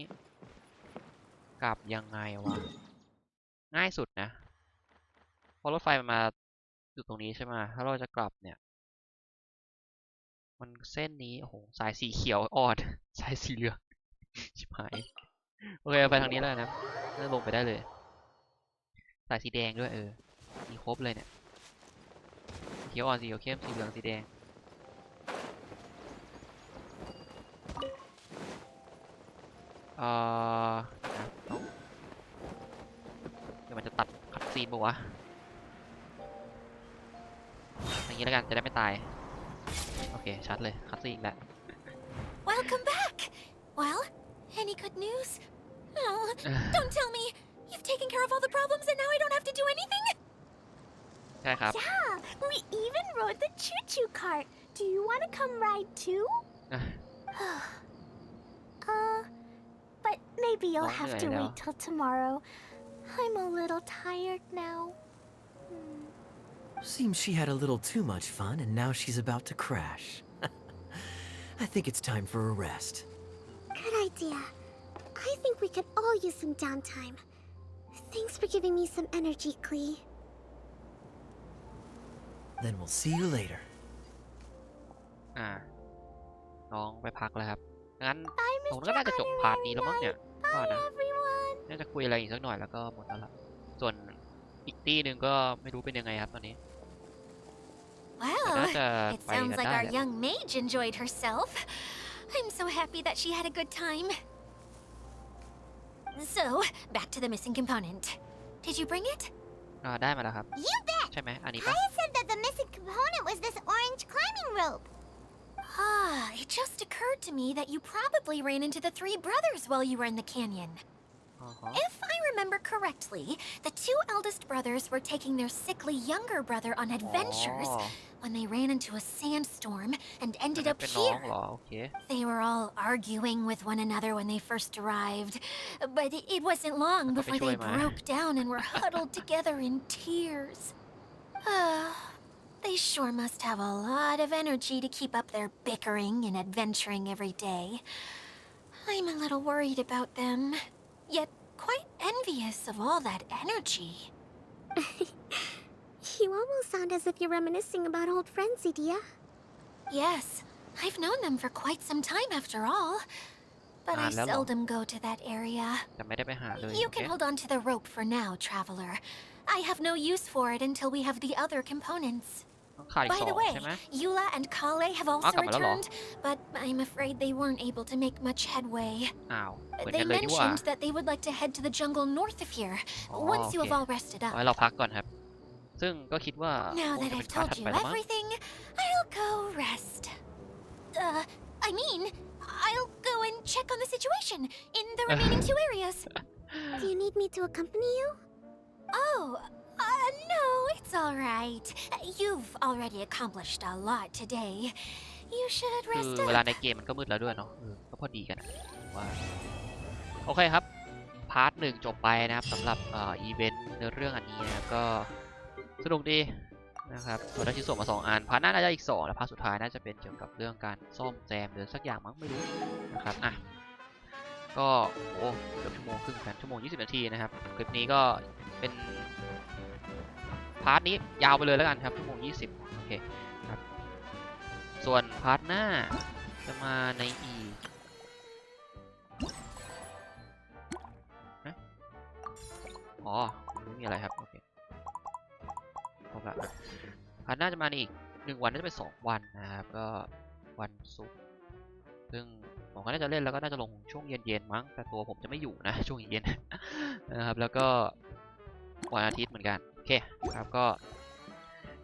กลับยังไงวะ ง่ายสุดนะเพราะรถไฟมันมาอยู่ตรงนี้ใช่ไหมถ้าเราจะกลับเนี่ย มันเส้นนี้ โอ้โห สายสีเขียวอ่อน สายสีเหลือง ชิบหาย โอเคไปทางนี้แล้วนะน่าลงไปได้เลย สายสีแดงด้วยมีครบเลยเนี่ย สีเขียวอ่อนสีเขียวเข้มสีเหลืองสีแดงเดี๋ยวมันจะตัดคัดซีนป่าวะอย่างนี้แล้วกันจะได้ไม่ตาย โอเค ชัดเลย คัดซีนอีกแล้ว Welcome back. Well, any good news? No, don't tell me. You've taken care of all the problems and now I don't have to do anything? ใช่ครับ Yeah, we even rode the choo-choo cart. Do you want to come ride too? But maybe you'll have to wait till tomorrow. I'm a little tired now. Seems she had a little too much fun and now she's about to crash. I think it's time for a rest. Good idea. I think we could all use some downtime. Thanks for giving me some energy, Klee. Then we'll see you later. น้องไปพักแล้วครับ งั้น Bye, ผม Mr. ก็น่าจะจบพาร์ทนี้แล้วมั้งเนี่ย ว่า Bye, นะ everyone. น่าจะคุยอะไรอีกสักหน่อยแล้วก็หมดแล้วล่ะ ส่วนอีกตี้หนึ่งก็ไม่รู้เป็นยังไงครับตอนนี้ Well, But it sounds like our young mage enjoyed herself. I'm so happy that she had a good time. So, back to the missing component. Did you bring it? ได้มาแล้วครับ You bet. ใช่ไหมอันนี้ปะ Kaya said that the missing component was this orange climbing rope. It just occurred to me that you probably ran into the three brothers while you were in the canyon. If I remember correctly, the two eldest brothers were taking their sickly younger brother on adventures when they ran into a sandstorm and ended up เป็นน้อง here. เหรอ โอเค They were all arguing with one another when they first arrived, but it wasn't long before they broke down and were huddled together in tears. They sure must have a lot of energy to keep up their bickering and adventuring every day. I'm a little worried about them, yet quite envious of all that energy. You almost sound as if you're reminiscing about old friends, Idea. Yes, I've known them for quite some time after all, but I seldom go to that area. แต่ไม่ได้ไปหาเลย You can hold on to the rope for now, traveler. I have no use for it until we have the other components. ต้องขาดอีก By สอ the ง way, ใช่ไหม Eula and Kale have also กลับมาแล้วเหรอ returned, but I'm afraid they weren't able to make much headway. อ้าวเหมือน They กันเลยนี่หว่า mentioned that they would like to head to the jungle north of here, once you have all rested เอา up. ให้เราพักก่อนครับ ซึ่งก็คิดว่า Now คง that จะเป็ I've นพาร์ท told ถัด you ไปแล้วมั้ง everything, I'll go rest. I mean, I'll go and check on the situation in the remaining two areas. Do you need me to accompany you? Oh, no, it's all right. You've already accomplished a lot today. You should คือ rest เวลา up. ในเกมมันก็มืดแล้วด้วยเนาะก็พอดีกันว่าโอเคครับ พาร์ทหนึ่งจบไปนะครับสำหรับอีเวนต์ในเรื่องอันนี้นะครับก็สนุกดีนะครับเราได้ชิ้นส่วนมา2 อันพาร์ทหน้าน่าจะอีก2และพาร์ทสุดท้ายน่าจะเป็นเกี่ยวกับเรื่องการซ่อมแซมหรือสักอย่างมั้งไม่รู้นะครับ ก็โอ้เกือบชั่วโมงครึ่งกันชั่วโมง20 นาทีนะครับคลิปนี้ก็เป็นพาร์ทนี้ยาวไปเลยแล้วกันครับชั่วโมง20โอเคครับส่วนพาร์ทหน้าจะมาในอีกอ๋อไม่มีอะไรครับโอเคครบละพาร์ทหน้าจะมาในอีก1 วันน่าจะเป็น2 วันนะครับก็วันศุกร์ซึ่งผมก็น่าจะเล่นแล้วก็น่าจะลงช่วงเย็นๆมั้งแต่ตัวผมจะไม่อยู่นะช่วงเย็นนะครับแล้วก็วันอาทิตย์เหมือนกันโอเคครับก็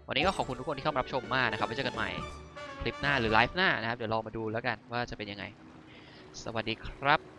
วันนี้ก็ขอบคุณทุกคนที่เข้ามารับชมมากนะครับไว้เจอกันใหม่คลิปหน้าหรือไลฟ์หน้านะครับเดี๋ยวรอมาดูแล้วกันว่าจะเป็นยังไงสวัสดีครับ